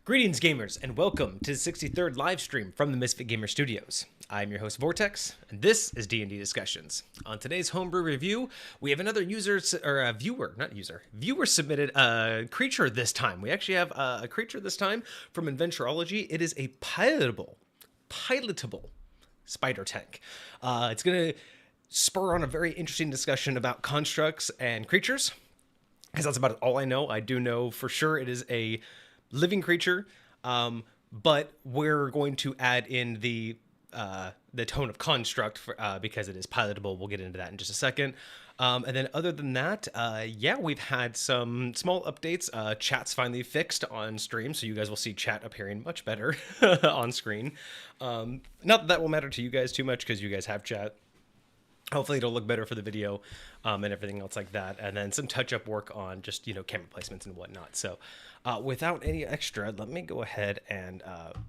Greetings, gamers, and welcome to the 63rd live stream from the Misfit Gamer Studios. I'm your host, Vortex, and this is D&D Discussions. On today's homebrew review, we have another viewer submitted creature this time. We actually have a creature this time from Inventureology. It is a pilotable spider tank. It's going to spur on a very interesting discussion about constructs and creatures, because that's about all I know. I do know for sure it is a living creature, but we're going to add in the tone of construct because it is pilotable. We'll get into that in just a second. And then other than that, we've had some small updates. Chat's finally fixed on stream, so you guys will see chat appearing much better on screen. Not that will matter to you guys too much because you guys have chat. Hopefully it'll look better for the video and everything else like that. And then some touch-up work on just, camera placements and whatnot. So without any extra, let me go ahead and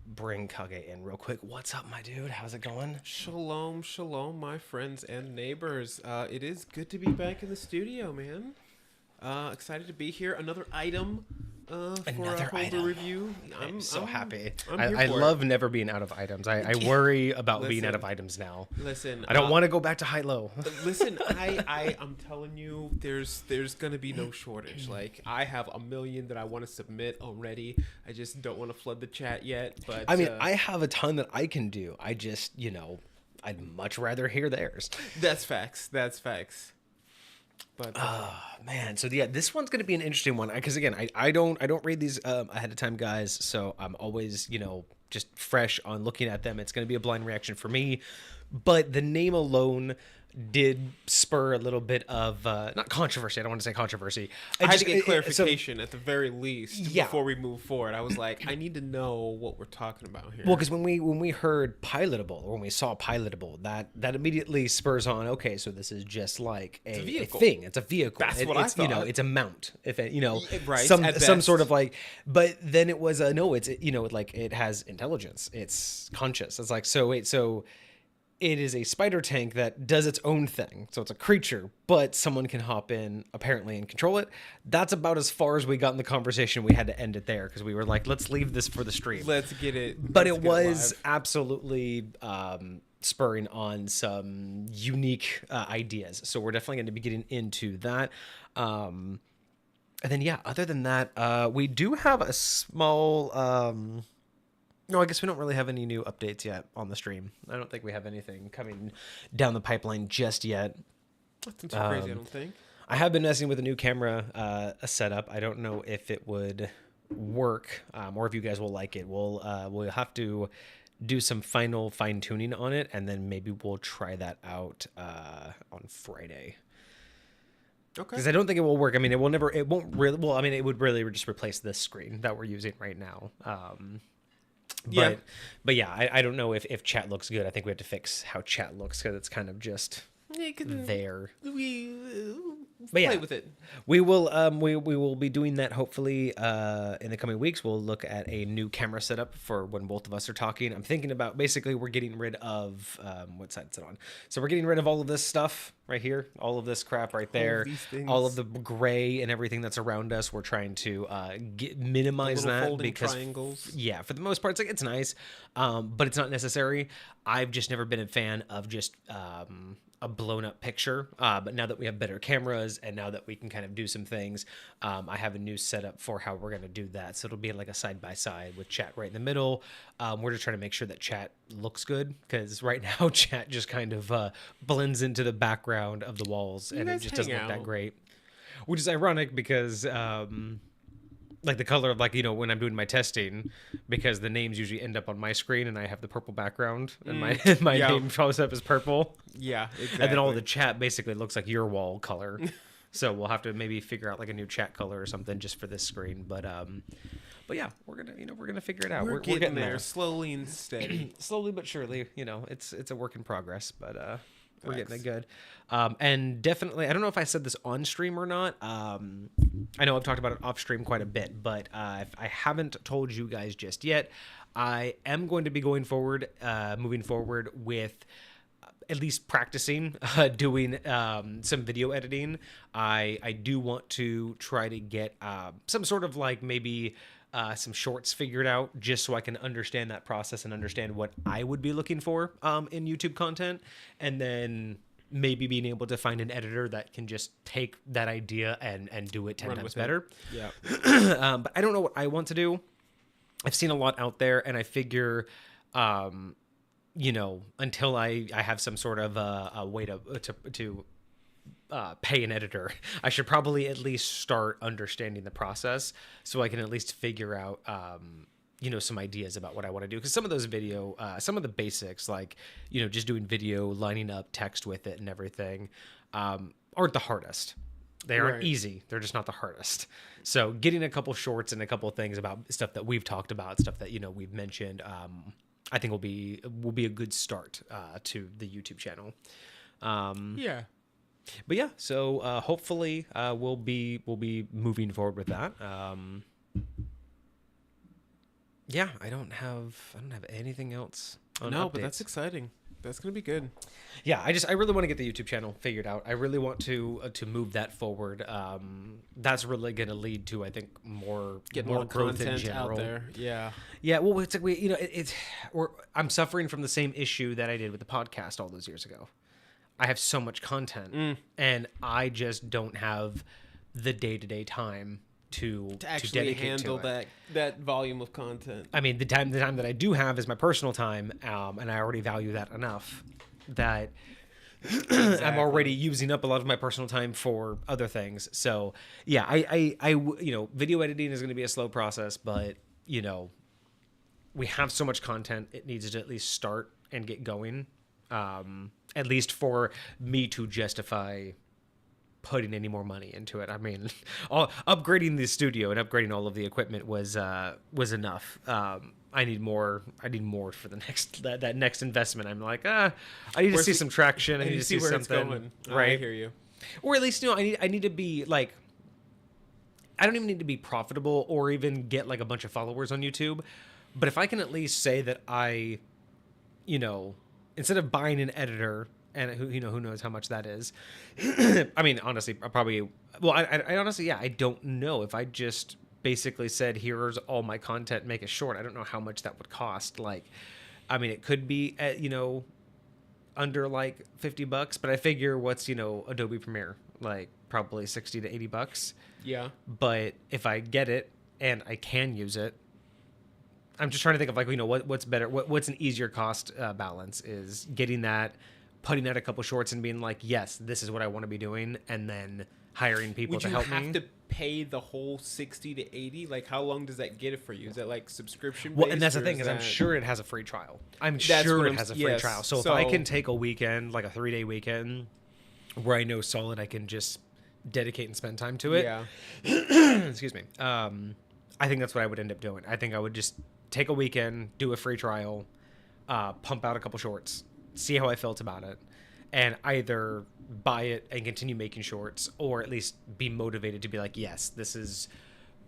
bring Kage in real quick. What's up, my dude? How's it going? Shalom, shalom, my friends and neighbors. It is good to be back in the studio, man. Excited to be here. Another item for a homebrew review. I'm so happy. I love never being out of items. I worry about being out of items now. Listen, I don't want to go back to high-low. Listen, I'm telling you, there's gonna be no shortage. Like, I have a million that I want to submit already. I just don't want to flood the chat yet. But I mean, I have a ton that I can do. I just, I'd much rather hear theirs. That's facts. But man, so yeah, this one's going to be an interesting one because again, I don't read these ahead of time, guys, so I'm always just fresh on looking at them. It's going to be a blind reaction for me, but the name alone did spur a little bit of not controversy. I don't want to say controversy. I had to get clarification at the very least before we move forward. I was like, I need to know what we're talking about here. Well, because when we heard pilotable, or when we saw pilotable, that immediately spurs on. Okay, so this is just like a thing. It's a vehicle. That's what I thought. It's a mount. If it, right, some sort of like. But then it was no. It's like it has intelligence. It's conscious. It's like so. It is a spider tank that does its own thing. So it's a creature, but someone can hop in apparently and control it. That's about as far as we got in the conversation. We had to end it there because we were like, let's leave this for the stream. Let's get it. But it was absolutely spurring on some unique ideas. So we're definitely going to be getting into that. And then, other than that, we do have a small... No, I guess we don't really have any new updates yet on the stream. I don't think we have anything coming down the pipeline just yet. Nothing too crazy, I don't think. I have been messing with a new camera setup. I don't know if it would work or if you guys will like it. We'll have to do some final fine-tuning on it, and then maybe we'll try that out on Friday. Okay. Because I don't think it will work. I mean, it won't really... Well, I mean, it would really just replace this screen that we're using right now. But I don't know if chat looks good. I think we have to fix how chat looks because it's kind of just there. Play with it. We will be doing that hopefully in the coming weeks. We'll look at a new camera setup for when both of us are talking. I'm thinking about basically we're getting rid of what side is it on? So we're getting rid of all of this stuff right here, all of this crap right there, all of the gray and everything that's around us. We're trying to minimize that because triangles. Yeah, for the most part, it's nice, but it's not necessary. I've just never been a fan of just a blown up picture, but now that we have better cameras and now that we can kind of do some things, I have a new setup for how we're going to do that. So it'll be like a side by side with chat right in the middle. We're just trying to make sure that chat looks good because right now chat just kind of blends into the background of the walls and it just doesn't look that great, which is ironic because like the color of when I'm doing my testing, because the names usually end up on my screen and I have the purple background and my name shows up as purple. Yeah, exactly. And then all the chat basically looks like your wall color. So we'll have to maybe figure out like a new chat color or something just for this screen. But yeah, we're gonna figure it out. We're getting there slowly and steady. Slowly but surely. It's a work in progress, but we're getting it good. And definitely, I don't know if I said this on stream or not. I know I've talked about it off stream quite a bit, but if I haven't told you guys just yet, I am going to be moving forward with at least practicing doing some video editing. I do want to try to get some sort of like maybe some shorts figured out just so I can understand that process and understand what I would be looking for in YouTube content. And then maybe being able to find an editor that can just take that idea and do it 10 times better. Yeah. But I don't know what I want to do. I've seen a lot out there, and I figure, you know, until I have some sort of a way to pay an editor, I should probably at least start understanding the process so I can at least figure out, you know, some ideas about what I want to do. Because some of those some of the basics, like, you know, just doing video, lining up text with it and everything, aren't the hardest. They aren't easy. They're just not the hardest. So getting a couple shorts and a couple things about stuff that we've talked about, stuff that, you know, we've mentioned, I think will be a good start to the YouTube channel. Yeah. But yeah, so hopefully we'll be moving forward with that. Yeah, I don't have anything else on updates. But that's exciting. That's gonna be good. Yeah, I really want to get the YouTube channel figured out. I really want to move that forward. That's really going to lead to, I think, more growth in general out there. Yeah. Yeah. Well, it's like I'm suffering from the same issue that I did with the podcast all those years ago. I have so much content, and I just don't have the day-to-day time to actually dedicate handle to it. that volume of content. I mean, the time that I do have is my personal time, and I already value that enough that I'm already using up a lot of my personal time for other things. So yeah, I you know, video editing is going to be a slow process, but you know, we have so much content, it needs to at least start and get going, at least for me to justify putting any more money into it. I mean, upgrading the studio and upgrading all of the equipment was enough. I need more for the next investment. I'm like, I need to see some traction. I need to see where something. It's going. Right. I hear you. Or at least, you know, I need to be like, I don't even need to be profitable or even get like a bunch of followers on YouTube. But if I can at least say that I, you know, instead of buying an editor, and who knows how much that is. I mean, honestly, I honestly, yeah, I don't know. If I just basically said, here's all my content, make it short, I don't know how much that would cost. Like, I mean, it could be at, you know, under like $50, but I figure what's, you know, Adobe Premiere, like probably $60 to $80. Yeah. But if I get it and I can use it, I'm just trying to think of like, you know, what's better, what's an easier cost balance is getting that, putting out a couple shorts and being like, yes, this is what I want to be doing, and then hiring people to help me. Would you have to pay the whole 60 to 80? Like, how long does that get it for you? Is that like subscription based? Well, and that's the thing is I'm sure it has a free trial. I'm sure it has a free trial. So if I can take a weekend, like a 3-day weekend, where I know solid I can just dedicate and spend time to it. Yeah. Excuse me. I think that's what I would end up doing. I think I would just take a weekend, do a free trial, pump out a couple shorts, see how I felt about it, and either buy it and continue making shorts, or at least be motivated to be like, yes,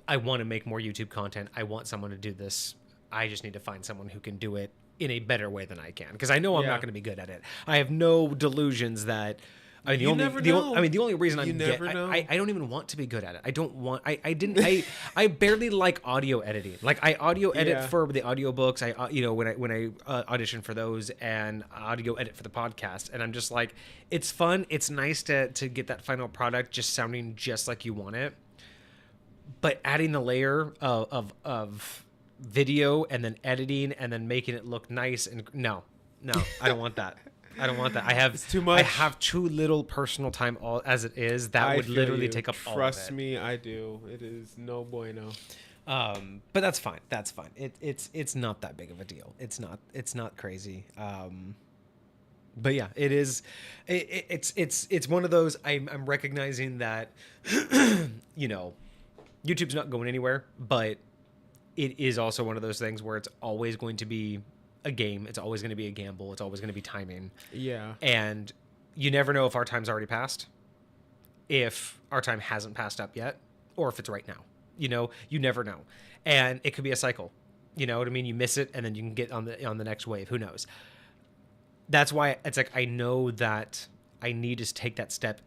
I want to make more YouTube content. I want someone to do this. I just need to find someone who can do it in a better way than I can, because I know I'm not going to be good at it. I have no delusions that I mean, the only reason I don't even want to be good at it. I don't want. I barely like audio editing. Like I audio edit for the audiobooks. When I audition for those, and audio edit for the podcast, and I'm just like, it's fun. It's nice to get that final product just sounding just like you want it. But adding the layer of video and then editing and then making it look nice and no, I don't want that. I don't want that. It's too much. I have too little personal time all as it is. That would literally take up all of it. Trust me, I do. It is no bueno. But that's fine. That's fine. It's not that big of a deal. It's not crazy. But yeah, it is. It's one of those. I'm recognizing that, YouTube's not going anywhere, but it is also one of those things where it's always going to be a game. It's always going to be a gamble. It's always going to be timing. Yeah. And you never know if our time's already passed, if our time hasn't passed up yet, or if it's right now. You never know. And it could be a cycle. You know what I mean? You miss it and then you can get on the next wave. Who knows? That's why it's like, I know that I need to take that step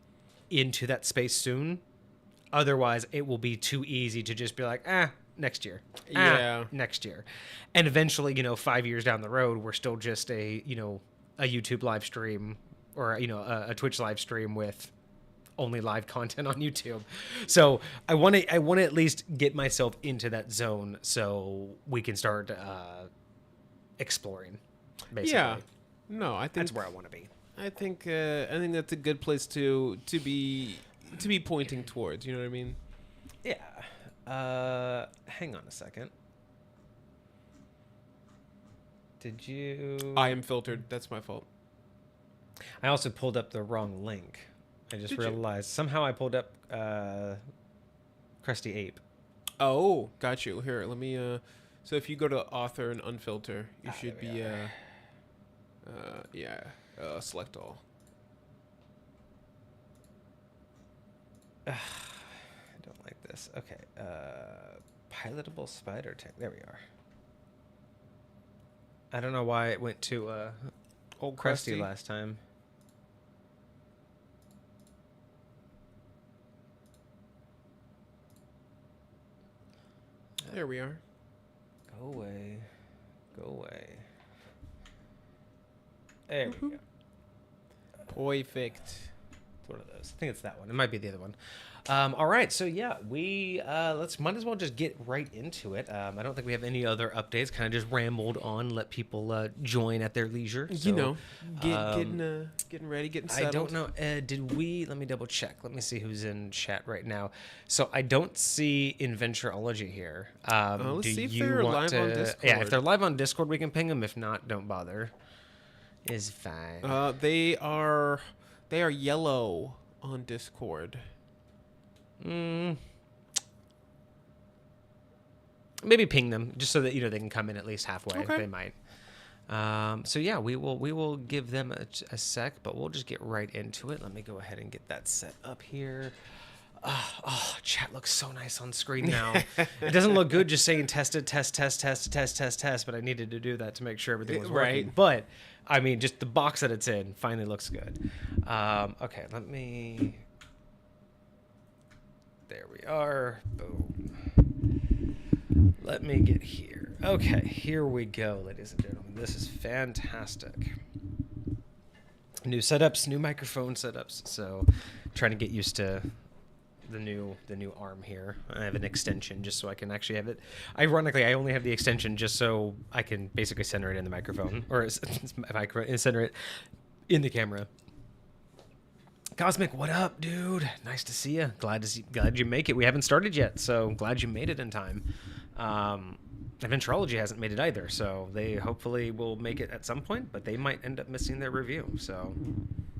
into that space soon. Otherwise, it will be too easy to just be like, next year. Yeah. Next year. And eventually, 5 years down the road, we're still just a YouTube live stream or, a Twitch live stream with only live content on YouTube. So I want to at least get myself into that zone so we can start exploring, basically. Yeah. No, I think that's where I want to be. I think that's a good place to be pointing towards. You know what I mean? Yeah. Hang on a second. Did you? I am filtered. That's my fault. I also pulled up the wrong link. I just realized somehow I pulled up Krusty Ape. Oh, got you. Here, let me. So if you go to author and unfilter, you should be. Select all. I don't like this. Okay. Pilotable spider tank. There we are. I don't know why it went to old Krusty last time. There we are. Go away. Go away. There we go. Perfect. It's one of those. I think it's that one. It might be the other one. All right. So yeah, we might as well just get right into it. I don't think we have any other updates. Kind of just rambled on. Let people join at their leisure. So, getting ready, getting settled. I don't know. Did we? Let me double check. Let me see who's in chat right now. So I don't see Inventureology here. Let's see if they're live on Discord. Yeah, if they're live on Discord, we can ping them. If not, don't bother. Is fine. They are yellow on Discord. Maybe ping them just so that they can come in at least halfway. Okay. They might. So yeah, we will give them a sec, but we'll just get right into it. Let me go ahead and get that set up here. Chat looks so nice on screen now. It doesn't look good just saying tested, test, but I needed to do that to make sure everything was working. Right. But I mean, just the box that it's in finally looks good. Okay, let me. There we are. Boom. Let me get here. Okay, here we go, ladies and gentlemen. This is fantastic. New setups, new microphone setups. So, trying to get used to the new arm here. I have an extension just so I can actually have it. Ironically, I only have the extension just so I can basically center it in the microphone, or center it in the camera. Cosmic, what up, dude? Nice to see you. Glad you make it. We haven't started yet, so glad you made it in time. Inventureology hasn't made it either, so they hopefully will make it at some point, but they might end up missing their review. So,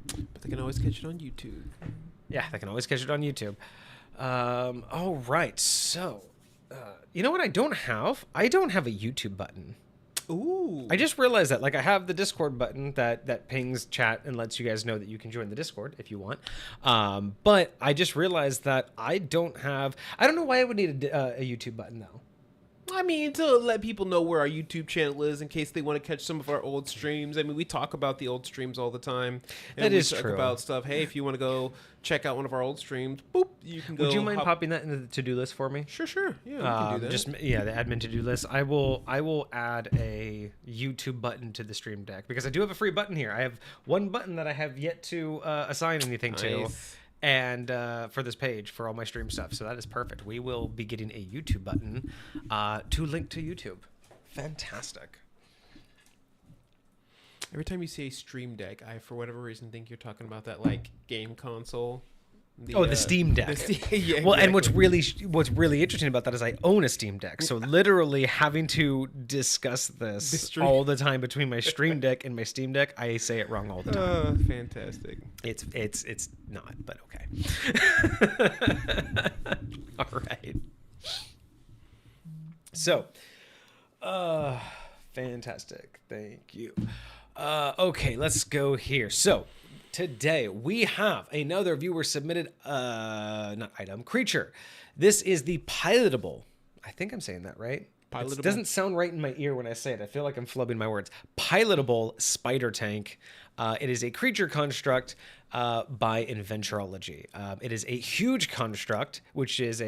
but they can always catch it on YouTube. Yeah, they can always catch it on YouTube. All right, so you know what I don't have? I don't have a YouTube button. Ooh. I just realized that. Like, I have the Discord button that pings chat and lets you guys know that you can join the Discord if you want. But I just realized that I don't know why I would need a YouTube button, though. I mean, to let people know where our YouTube channel is in case they want to catch some of our old streams. I mean, we talk about the old streams all the time. And we talk about stuff. Hey, if you want to go check out one of our old streams, boop, you can go. Would you mind popping that into the to-do list for me? Sure. Yeah, we can do that. The admin to-do list. I will add a YouTube button to the Stream Deck because I do have a free button here. I have one button that I have yet to assign anything to. And for this page for all my stream stuff. So that is perfect. We will be getting a YouTube button to link to YouTube. Fantastic. Every time you say Stream Deck, I, for whatever reason, think you're talking about that, like, game console. The Steam Deck. Yeah, well, exactly. And what's really interesting about that is I own a Steam Deck. So literally having to discuss this all the time between my Stream Deck and my Steam Deck, I say it wrong all the time. Fantastic. It's not, but okay. All right. So, fantastic. Thank you. Okay, let's go here. So, today we have another viewer submitted creature. This is the pilotable. I think I'm saying that right. Pilotable. It doesn't sound right in my ear when I say it. I feel like I'm flubbing my words. Pilotable spider tank. It is a creature construct by Inventureology. It is a huge construct, which is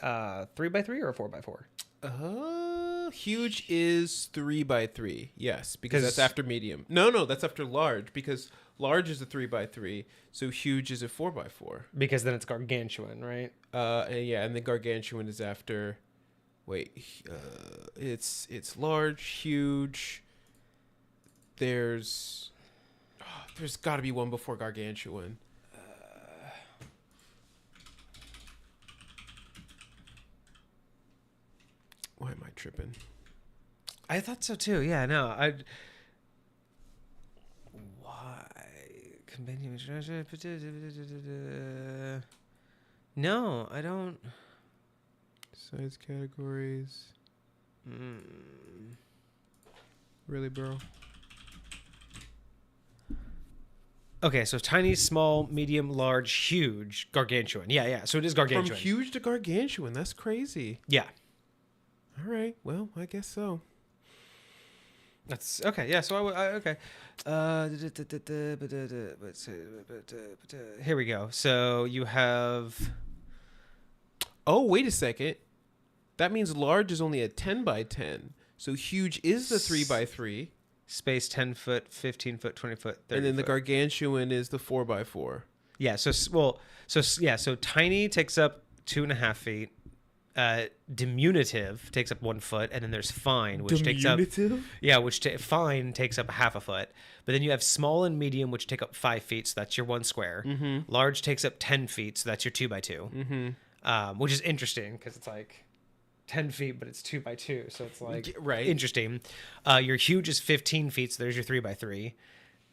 3x3 or a 4x4? Huge is 3x3. Yes, because 'Cause- that's after medium. No, that's after large, because large is a 3x3. So huge is a 4x4. Because then it's gargantuan, right? And the gargantuan is after. Wait, it's large, huge. There's got to be one before gargantuan. Why am I tripping? I thought so too. Yeah, no, why? No, I don't. Size categories. Really, bro? Okay, so tiny, small, medium, large, huge, gargantuan. Yeah. So it is gargantuan. From huge to gargantuan. That's crazy. Yeah. All right. Well, I guess so. That's okay. Yeah. So okay. Here we go. So you have. Oh, wait a second. That means large is only a 10x10. So huge is the 3x3. Space 10 foot, 15 foot, 20 foot, 30 And then the foot. gargantuan is the 4x4. Yeah. So tiny takes up 2.5 feet. Diminutive takes up 1 foot, and then there's fine, which takes up fine takes up 1/2 foot. But then you have small and medium, which take up 5 feet, so that's your 1 square. Large takes up 10 feet, so that's your 2x2. Which is interesting because it's like 10 feet, but it's 2x2, so it's like interesting. Your huge is 15 feet, so there's your 3x3.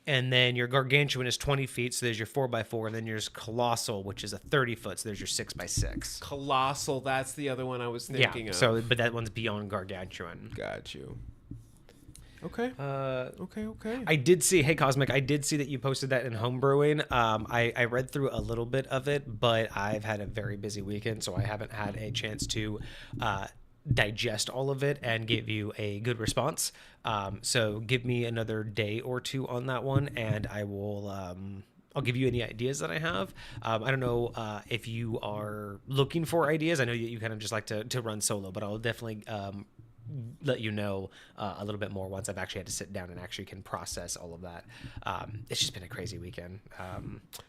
And then your gargantuan is 20 feet, so there's your 4x4. And then there's colossal, which is a 30 foot, so there's your 6x6. Colossal, that's the other one I was thinking of. So, but that one's beyond gargantuan. Got you. Okay. Okay. I did see, hey Cosmic, I did see that you posted that in homebrewing. I read through a little bit of it, but I've had a very busy weekend, so I haven't had a chance to digest all of it and give you a good response. So give me another day or two on that one, and I will I'll give you any ideas that I have. I don't know if you are looking for ideas. I know you kind of just like to run solo, but I'll definitely let you know a little bit more once I've actually had to sit down and actually can process all of that. It's just been a crazy weekend.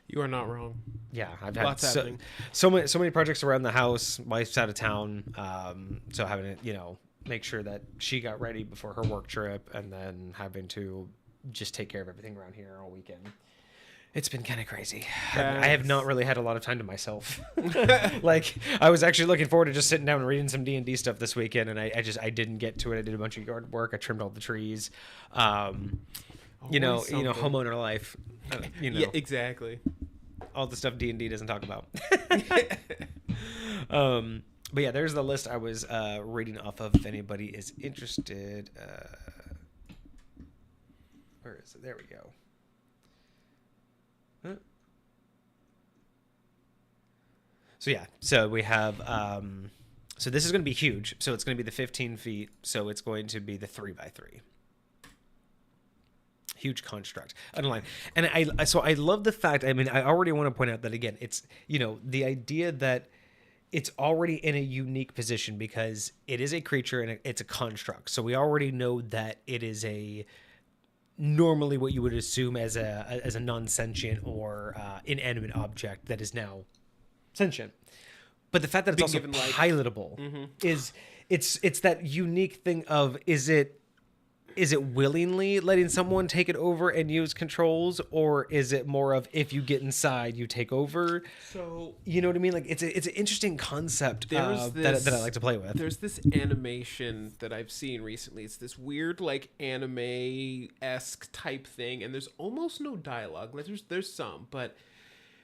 You are not wrong. Yeah, I've had Lots happening. so many projects around the house. Wife's out of town, so having to make sure that she got ready before her work trip, and then having to just take care of everything around here all weekend. It's been kind of crazy. I have not really had a lot of time to myself. Like, I was actually looking forward to just sitting down and reading some D&D stuff this weekend, and I didn't get to it. I did a bunch of yard work. I trimmed all the trees. Homeowner life. Yeah, exactly. All the stuff D&D doesn't talk about. But yeah, there's the list I was reading off of if anybody is interested. Where is it? There we go. Huh? So yeah, so we have so this is going to be huge. So it's going to be the 15 feet. So it's going to be the 3x3. Huge construct. Underline. And I love the fact, I mean, I already want to point out that again, it's, the idea that it's already in a unique position because it is a creature and it's a construct. So we already know that it is normally what you would assume as a non-sentient or inanimate object that is now sentient. But the fact that it's also pilotable is it's that unique thing of is it willingly letting someone take it over and use controls, or is it more of if you get inside you take over? So you know what I mean? Like it's an interesting concept that I like to play with. There's this animation that I've seen recently. It's this weird like anime-esque type thing, and there's almost no dialogue. Like there's some, but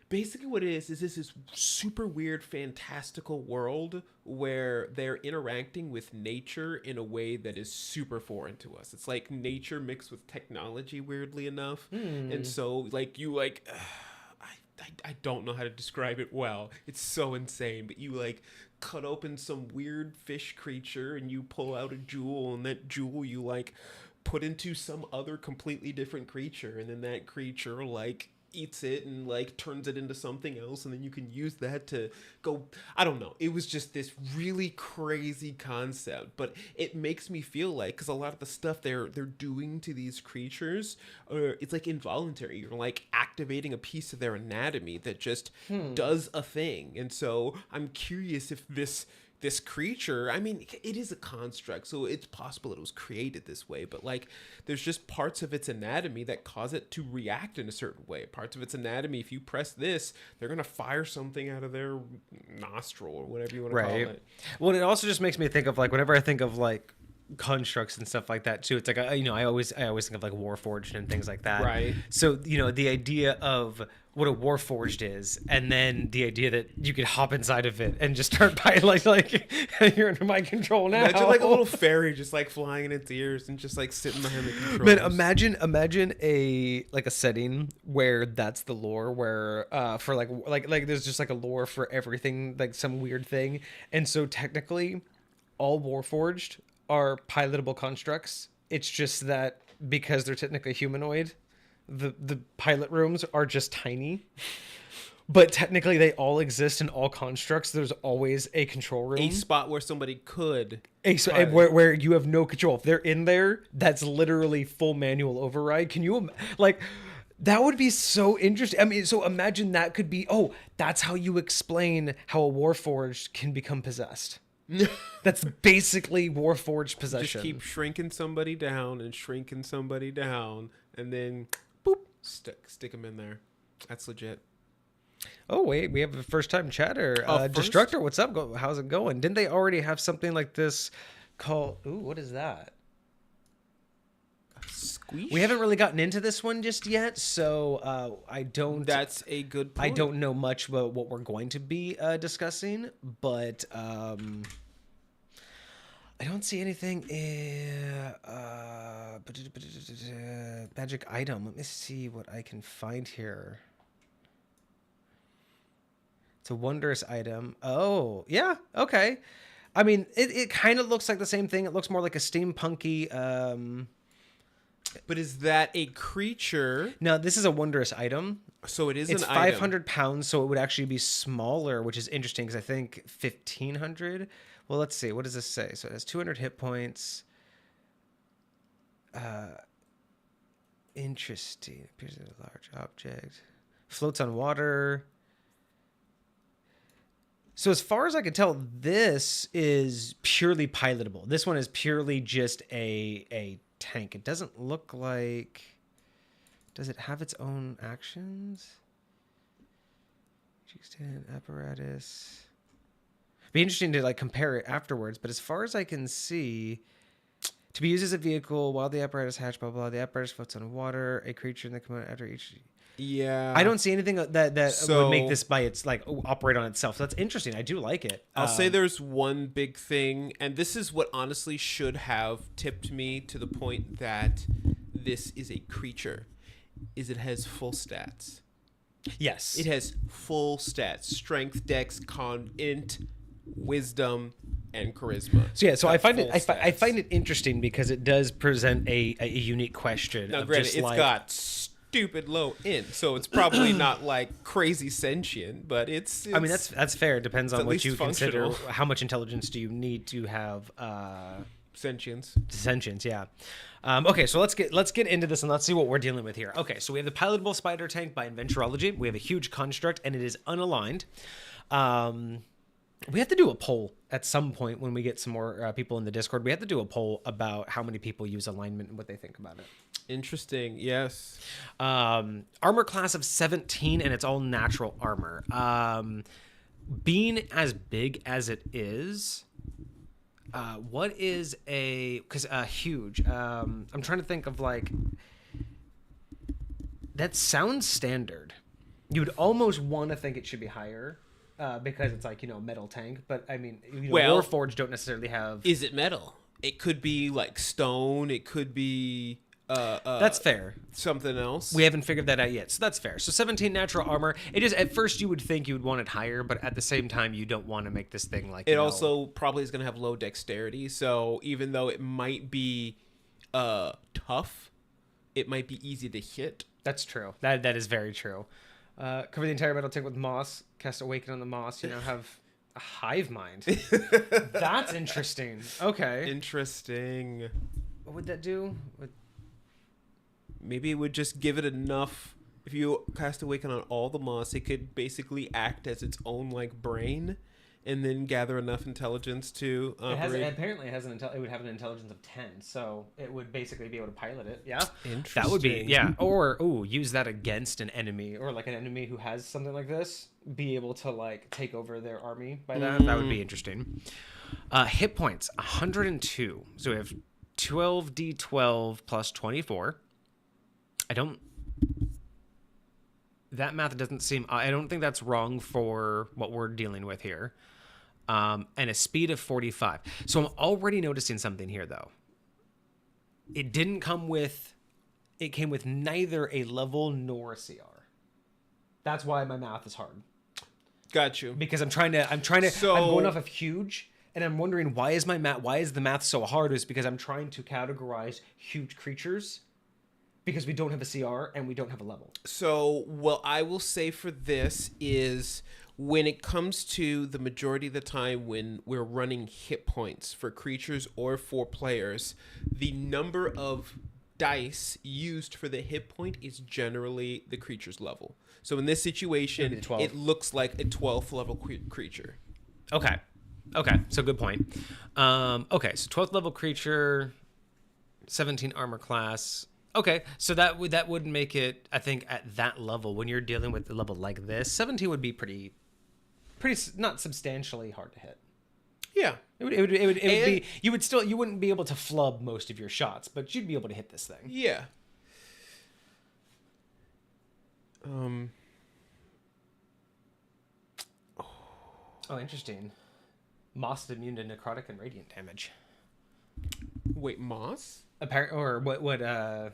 basically what it is this super weird fantastical world where they're interacting with nature in a way that is super foreign to us. It's like nature mixed with technology, weirdly enough. And so like you like I don't know how to describe it well. It's so insane, but you like cut open some weird fish creature and you pull out a jewel, and that jewel you like put into some other completely different creature, and then that creature like eats it and like turns it into something else, and then you can use that to go. I don't know. It was just this really crazy concept, but it makes me feel like, because a lot of the stuff they're doing to these creatures, it's like involuntary. You're like activating a piece of their anatomy that just does a thing, and so I'm curious if this creature, I mean, it is a construct, so it's possible it was created this way, but like there's just parts of its anatomy that cause it to react in a certain way. Parts of its anatomy, if you press this, they're gonna fire something out of their nostril or whatever you want to call it. Well, it also just makes me think of like, whenever I think of like constructs and stuff like that too, it's like, I always think of like Warforged and things like that, Right? So the idea of what a Warforged is, and then the idea that you could hop inside of it and just start by like you're under my control now. Imagine like a little fairy just like flying in its ears and just like sitting behind the controls. Man, imagine a setting where that's the lore, where for like there's just like a lore for everything, like some weird thing, and so technically all Warforged are pilotable constructs. It's just that because they're technically humanoid, the pilot rooms are just tiny. But technically they all exist in all constructs. There's always a control room. A spot where somebody could where you have no control. If they're in there, that's literally full manual override. Can you like that would be so interesting. I mean, so imagine that could be, that's how you explain how a Warforged can become possessed. That's basically Warforged possession. Just keep shrinking somebody down and shrinking somebody down, and then boop, stick them in there. That's legit. Oh wait, we have a first time chatter. First? Destructor, what's up? How's it going? Didn't they already have something like this called? Ooh, what is that? Squeeze? We haven't really gotten into this one just yet, so I don't. That's a good point. I don't know much about what we're going to be discussing, but I don't see anything. Magic item. Let me see what I can find here. It's a wondrous item. Oh, yeah. Okay. I mean, it kind of looks like the same thing. It looks more like a steampunky. But is that a creature? No, this is a wondrous item. So it is It's an 500 item. pounds, so it would actually be smaller, which is interesting because I think 1,500. Well, let's see. What does this say? So it has 200 hit points. Interesting. Appears as a large object. Floats on water. So as far as I can tell, this is purely pilotable. This one is purely just a tank. It doesn't look like... Does it have its own actions? Stand apparatus. Be interesting to like compare it afterwards, but as far as I can see, to be used as a vehicle while the apparatus hatch, blah blah. The apparatus floats on water. A creature in the command after each. Yeah. I don't see anything that would make this by its like operate on itself. So that's interesting. I do like it. I'll say there's one big thing, and this is what honestly should have tipped me to the point that this is a creature, is it has full stats. Yes. It has full stats: strength, dex, con, int, wisdom, and charisma. So yeah, so I find Got full I stats. find it interesting because it does present a unique question. Now, of granted, just it's like, got stupid low int, so it's probably not like crazy sentient, but it's I mean, that's fair. It depends on at what least you consider. functional. How much intelligence do you need to have sentience. sentience? Yeah. Okay, so let's get into this and let's see what we're dealing with here. Okay, so we have the pilotable spider tank by Inventureology. We have a huge construct and it is unaligned. We have to do a poll at some point when we get some more people in the Discord. We have to do a poll about how many people use alignment and what they think about it. Interesting. Yes. Armor class of 17 and it's all natural armor. Being as big as it is, what is huge? I'm trying to think of like, that sounds standard. You would almost want to think it should be higher. Because it's like, metal tank, but I mean, Well, Warforged don't necessarily have. Is it metal? It could be like stone. It could be That's fair. something else. We haven't figured that out yet, so that's fair. So 17 natural armor. It is at first you would think you would want it higher, but at the same time you don't want to make this thing like. It also probably is going to have low dexterity, so even though it might be tough, it might be easy to hit. That's true. That is very true. Cover the entire battle tank with moss. Cast Awaken on the moss. Have a hive mind. That's interesting. Okay. Interesting. What would that do? Maybe it would just give it enough. If you cast Awaken on all the moss, it could basically act as its own like brain, and then gather enough intelligence to operate. It would have an intelligence of 10, so it would basically be able to pilot it. Yeah, Interesting. that would be Or use that against an enemy, or like an enemy who has something like this, be able to like take over their army by that. That would be interesting. Hit points 102. So we have 12d12 plus 24. That math doesn't seem... I don't think that's wrong for what we're dealing with here. And a speed of 45. So I'm already noticing something here, though. It didn't come with... It came with neither a level nor a CR. That's why my math is hard. Got you. Because I'm going off of huge, and I'm wondering why is the math so hard? Is because I'm trying to categorize huge creatures. Because we don't have a CR and we don't have a level. So what I will say for this is when it comes to the majority of the time when we're running hit points for creatures or for players, the number of dice used for the hit point is generally the creature's level. So in this situation, it looks like a 12th level creature. Okay. So good point. Okay. So 12th level creature, 17 armor class. Okay, so that would make it, I think, at that level, when you're dealing with a level like this, 17 would be pretty not substantially hard to hit. Yeah, it would be. You wouldn't be able to flub most of your shots, but you'd be able to hit this thing. Yeah. Oh, interesting. Moss is immune to necrotic and radiant damage. Wait, moss? Or what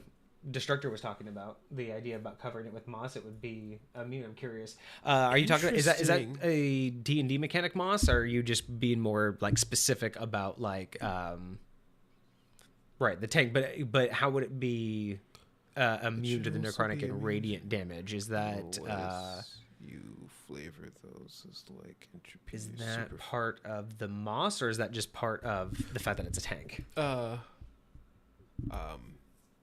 Destructor was talking about, the idea about covering it with moss, it would be immune. I'm curious. Are you talking about, is that a D&D mechanic moss, or are you just being more like specific about like right, the tank, but how would it be immune to the necrotic and radiant damage? Is that you flavor those as like entropy? Is that part of the moss, or is that just part of the fact that it's a tank?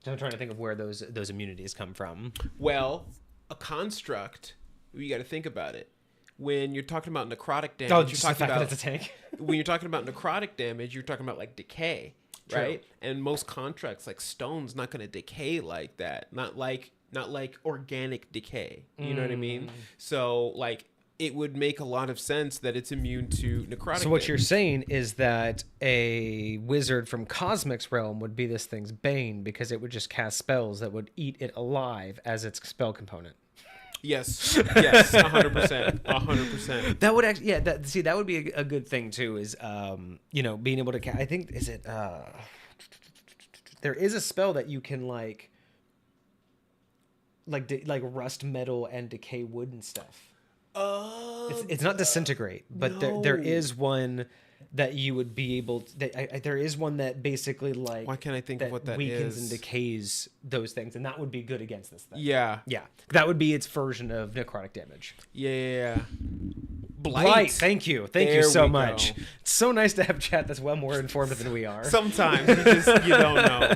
So I'm trying to think of where those immunities come from. Well, a construct, you got to think about it. When you're talking about necrotic damage, you're talking about it's a tank. When you're talking about necrotic damage, you're talking about like decay, right? And most constructs, like stone's not going to decay like that. Not like organic decay. You know what I mean? So like it would make a lot of sense that it's immune to necrotic. So what you're saying is that a wizard from Cosmic's realm would be this thing's bane, because it would just cast spells that would eat it alive as its spell component. Yes, 100%, 100%. That would actually, that would be a good thing too. Is being able to. I think there is a spell that you can like rust metal and decay wood and stuff. It's not disintegrate, but there is one that you would be able to, there is one that basically like, why can't I think of what that weakens is? And decays those things, and that would be good against this thing. Yeah, that would be its version of necrotic damage. Yeah. Blight. Thank you so much. Go. It's so nice to have chat that's well more informed than we are. Sometimes you don't know.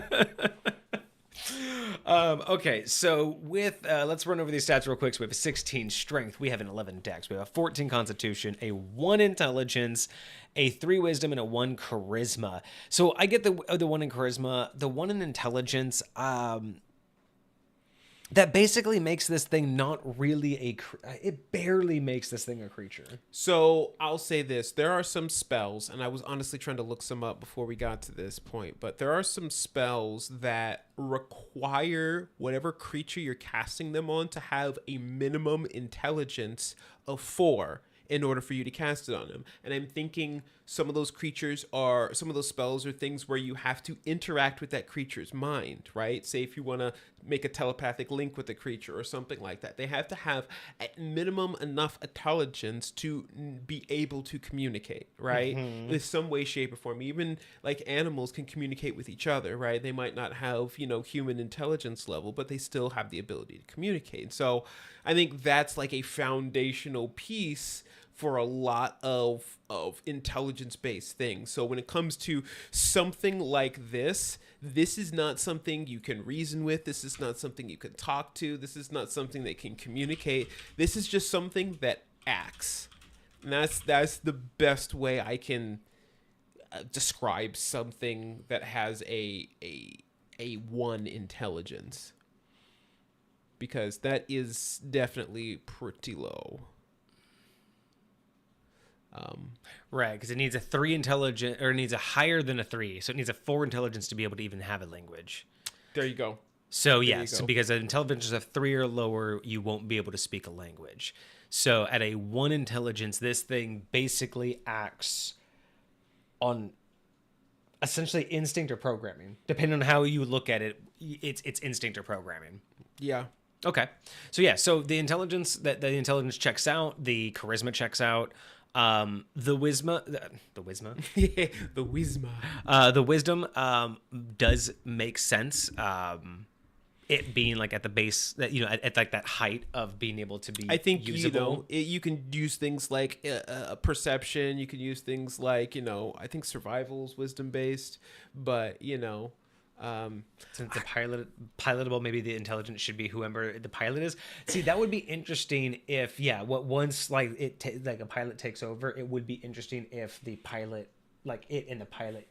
Okay, so with let's run over these stats real quick. So we have a 16 strength, we have an 11 dex, we have a 14 constitution, a 1 intelligence, a 3 wisdom, and a 1 charisma. So I get the 1 in charisma, the 1 in intelligence. That basically makes this thing not really it barely makes this thing a creature. So I'll say this. There are some spells, and I was honestly trying to look some up before we got to this point, but there are some spells that require whatever creature you're casting them on to have a minimum intelligence of 4 in order for you to cast it on them. And I'm thinking some of those spells are things where you have to interact with that creature's mind, right? Say if you want to make a telepathic link with a creature or something like that, they have to have at minimum enough intelligence to be able to communicate, right? In some way, shape, or form. Even like animals can communicate with each other, right? They might not have, human intelligence level, but they still have the ability to communicate. So I think that's like a foundational piece for a lot of intelligence-based things. So when it comes to something like this is not something you can reason with. This is not something you can talk to. This is not something that can communicate. This is just something that acts. And that's the best way I can describe something that has a 1 intelligence. Because that is definitely pretty low. Right, because it needs a 3 intelligence, or it needs a higher than a 3, so it needs a 4 intelligence to be able to even have a language. There you go. So yes, because an intelligence of 3 or lower, you won't be able to speak a language. So at a 1 intelligence, this thing basically acts on essentially instinct or programming. Depending on how you look at it, it's instinct or programming. Yeah. Okay. So yeah, so the intelligence checks out, the charisma checks out. The wisdom does make sense. It being like at the base that at like that height of being able to be, I think usable. You can use things like perception. You can use things like I think survival's wisdom based, but since the pilotable, maybe the intelligence should be whoever the pilot is. See, that would be interesting if once like a pilot takes over, it would be interesting if the pilot, like it and the pilot,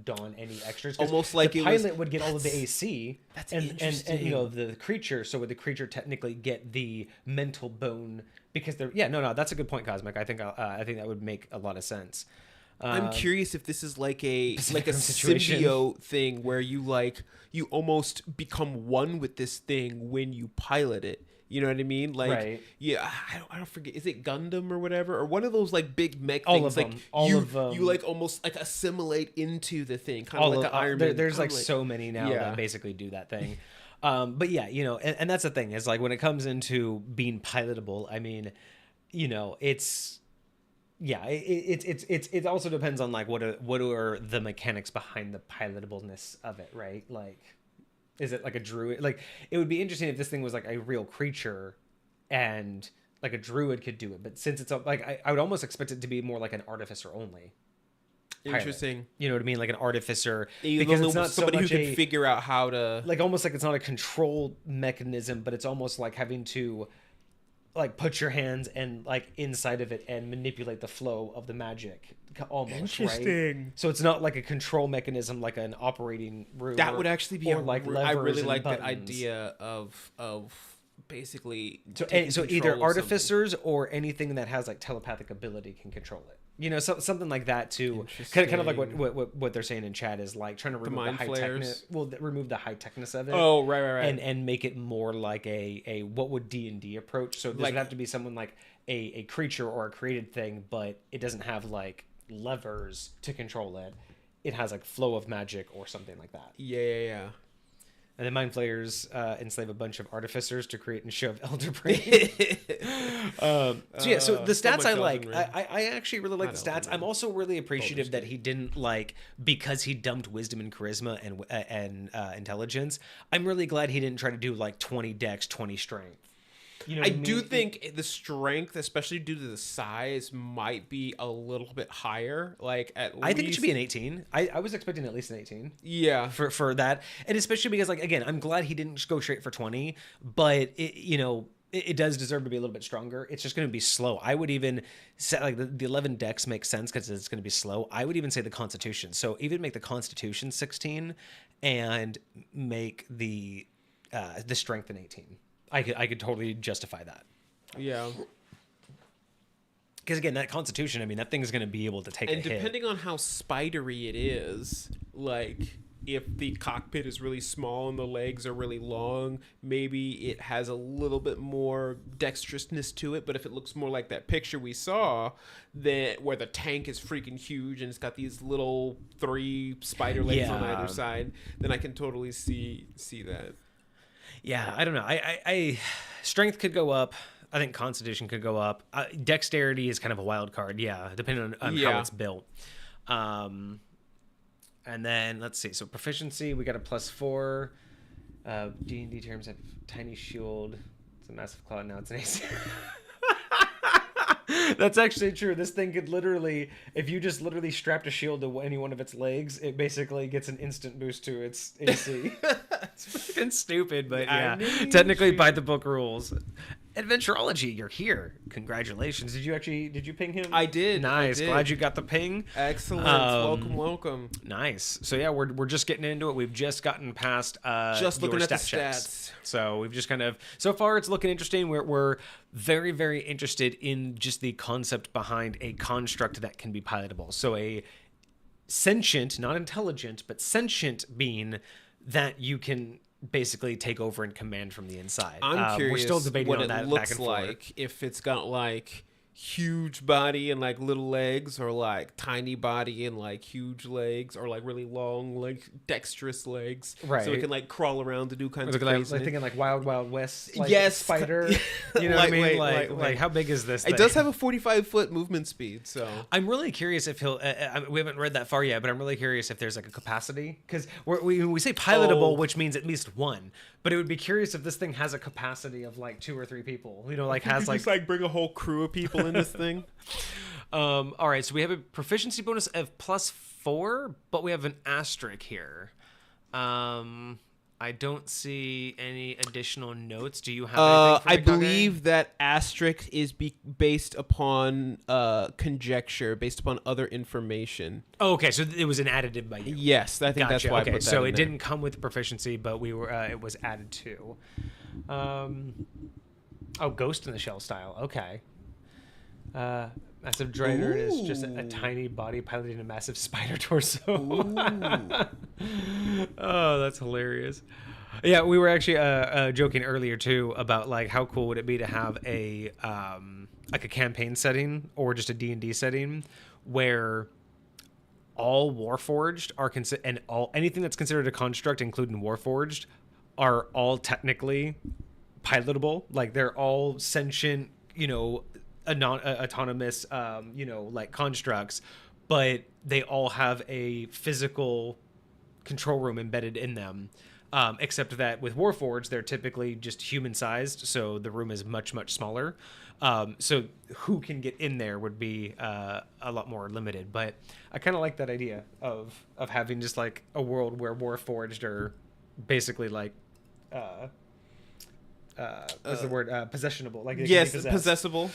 don any extras. Almost like the pilot would get all of the AC. That's and interesting. the creature. So would the creature technically get the mental bone? Because they're that's a good point, Cosmic. I think that would make a lot of sense. I'm curious if this is like a situation. symbiote thing where you almost become one with this thing when you pilot it. You know what I mean? Like, right. Yeah, I don't forget. Is it Gundam or whatever, or one of those like big mech all things? Of like them. All of them. You like almost like assimilate into the thing, kind of like the Iron Man. There's like so many now that basically do that thing. But yeah, and that's the thing is like when it comes into being pilotable, I mean, it's. Yeah, it also depends on like what are the mechanics behind the pilotableness of it, right? Like, is it like a druid? Like, it would be interesting if this thing was like a real creature, and like a druid could do it. But since it's like, I would almost expect it to be more like an artificer only. Pilot. Interesting. You know what I mean? Like an artificer, because it's not somebody who can figure out how to, like, almost like it's not a control mechanism, but it's almost like having to, like, put your hands and like inside of it and manipulate the flow of the magic, almost. Interesting. Right? So it's not like a control mechanism, like an operating room. That would actually be like I really like buttons. that idea of basically. So either artificers or anything that has like telepathic ability can control it. Something like that too. Kind of like what they're saying in chat is like trying to remove the high techness. Well, remove the high techness of it. Oh, right. And make it more like a what would D&D approach. So this would have to be someone like a creature or a created thing, but it doesn't have like levers to control it. It has like flow of magic or something like that. Yeah. And then Mind Flayers enslave a bunch of artificers to create and shove Elder Brain. So the stats I like. I actually really like the stats. I'm also really appreciative that he didn't because he dumped wisdom and charisma and intelligence. I'm really glad he didn't try to do like 20 dex, 20 strength. I do think the strength, especially due to the size, might be a little bit higher. Like I think it should be an 18. I was expecting at least an 18. Yeah, for that, and especially because again, I'm glad he didn't go straight for 20. But it does deserve to be a little bit stronger. It's just going to be slow. I would even say like the 11 dex makes sense because it's going to be slow. I would even say the Constitution. So even make the Constitution 16 and make the strength an 18. I could totally justify that. Yeah. Because again, that Constitution, I mean, that thing is going to be able to take a hit. And depending on how spidery it is, like, if the cockpit is really small and the legs are really long, maybe it has a little bit more dexterousness to it. But if it looks more like that picture we saw, that where the tank is freaking huge and it's got these little 3 spider legs on either side, then I can totally see that. Yeah, I don't know. I strength could go up. I think constitution could go up. Dexterity is kind of a wild card. Yeah, depending on how it's built. And then let's see. So proficiency, we got a +4. D&D terms have tiny shield. It's a massive claw. Now it's an AC. That's actually true. This thing could literally, if you just literally strapped a shield to any one of its legs, it basically gets an instant boost to its AC. It's fucking stupid, but yeah, technically by the book rules. Inventureology, you're here. Congratulations. Did you ping him? I did. Nice. I did. Glad you got the ping. Excellent. Welcome. Nice. So yeah, we're just getting into it. We've just gotten past just looking at the checks. stats. So we've just kind of, so far it's looking interesting. We're very, very interested in just the concept behind a construct that can be pilotable. So a sentient, not intelligent, but sentient being that you can basically take over and command from the inside. I'm curious we're still debating what on it that looks back and like. forth. If it's got like huge body and like little legs, or like tiny body and like huge legs, or like really long, like dexterous legs, right? So it can like crawl around to do kinds of crazy. Like thinking like Wild Wild West, like yes, spider. You know what I mean? Like how big is this thing? It does have a 45-foot movement speed, so I'm really curious if he'll. We haven't read that far yet, but I'm really curious if there's like a capacity, because we say pilotable, which means at least one. But it would be curious if this thing has a capacity of like 2 or 3 people. You know, like has like just like bring a whole crew of people in this thing. All right, so we have a proficiency bonus of +4, but we have an asterisk here. I don't see any additional notes. Do you have anything for I Kage? believe that asterisk is based upon conjecture, based upon other information. Oh, okay, so it was an additive by you. Yes, I think that's why I put that so in it there. didn't come with proficiency, but we were it was added to. Ghost in the Shell style. Okay. Massive Drider is just a tiny body piloting a massive spider torso. Oh, that's hilarious. Yeah, we were actually joking earlier too about like how cool would it be to have a like a campaign setting or just a D&D setting where all Warforged are and anything that's considered a construct, including Warforged, are all technically pilotable. Like they're all sentient, autonomous, like constructs, but they all have a physical control room embedded in them. Except that with Warforged, they're typically just human-sized, so the room is much, much smaller. So who can get in there would be a lot more limited. But I kind of like that idea of having just like a world where Warforged are basically like what's the word? Possessionable. Like yes, possessible.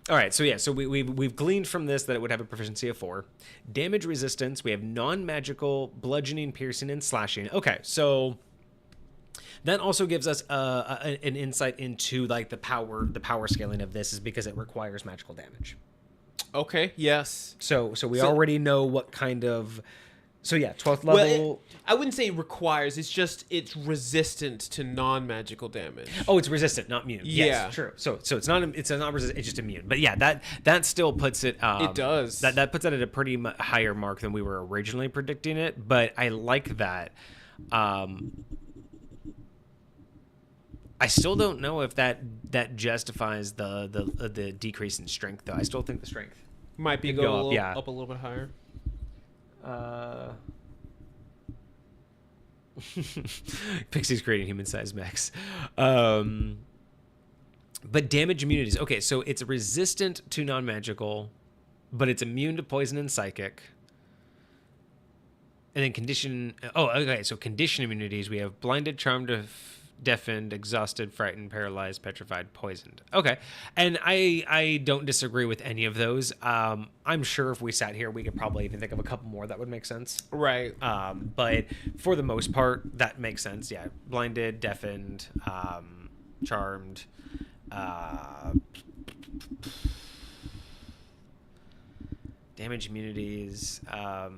All right, so yeah, so we've gleaned from this that it would have a proficiency of 4. Damage resistance, we have non-magical, bludgeoning, piercing, and slashing. Okay, so that also gives us an insight into like the power scaling of this, is because it requires magical damage. Okay, yes. So we already know what kind of. So yeah, 12th level. Well, I wouldn't say it requires. It's just it's resistant to non-magical damage. Oh, it's resistant, not immune. Yeah, yes, true. So it's not resistant. It's just immune. But yeah, that still puts it. It does. That puts it at a pretty higher mark than we were originally predicting it. But I like that. I still don't know if that justifies the decrease in strength, though. I still think the strength might be go up, up a little bit higher. Pixie's creating human-sized mechs. But damage immunities. Okay, so it's resistant to non-magical, but it's immune to poison and psychic. And then condition. Oh, okay. So condition immunities. We have blinded, charmed, deafened, exhausted, frightened, paralyzed, petrified, poisoned. Okay. And I don't disagree with any of those. I'm sure if we sat here, we could probably even think of a couple more that would make sense. Right. But for the most part, that makes sense. Yeah. Blinded, deafened, charmed. Damage immunities. The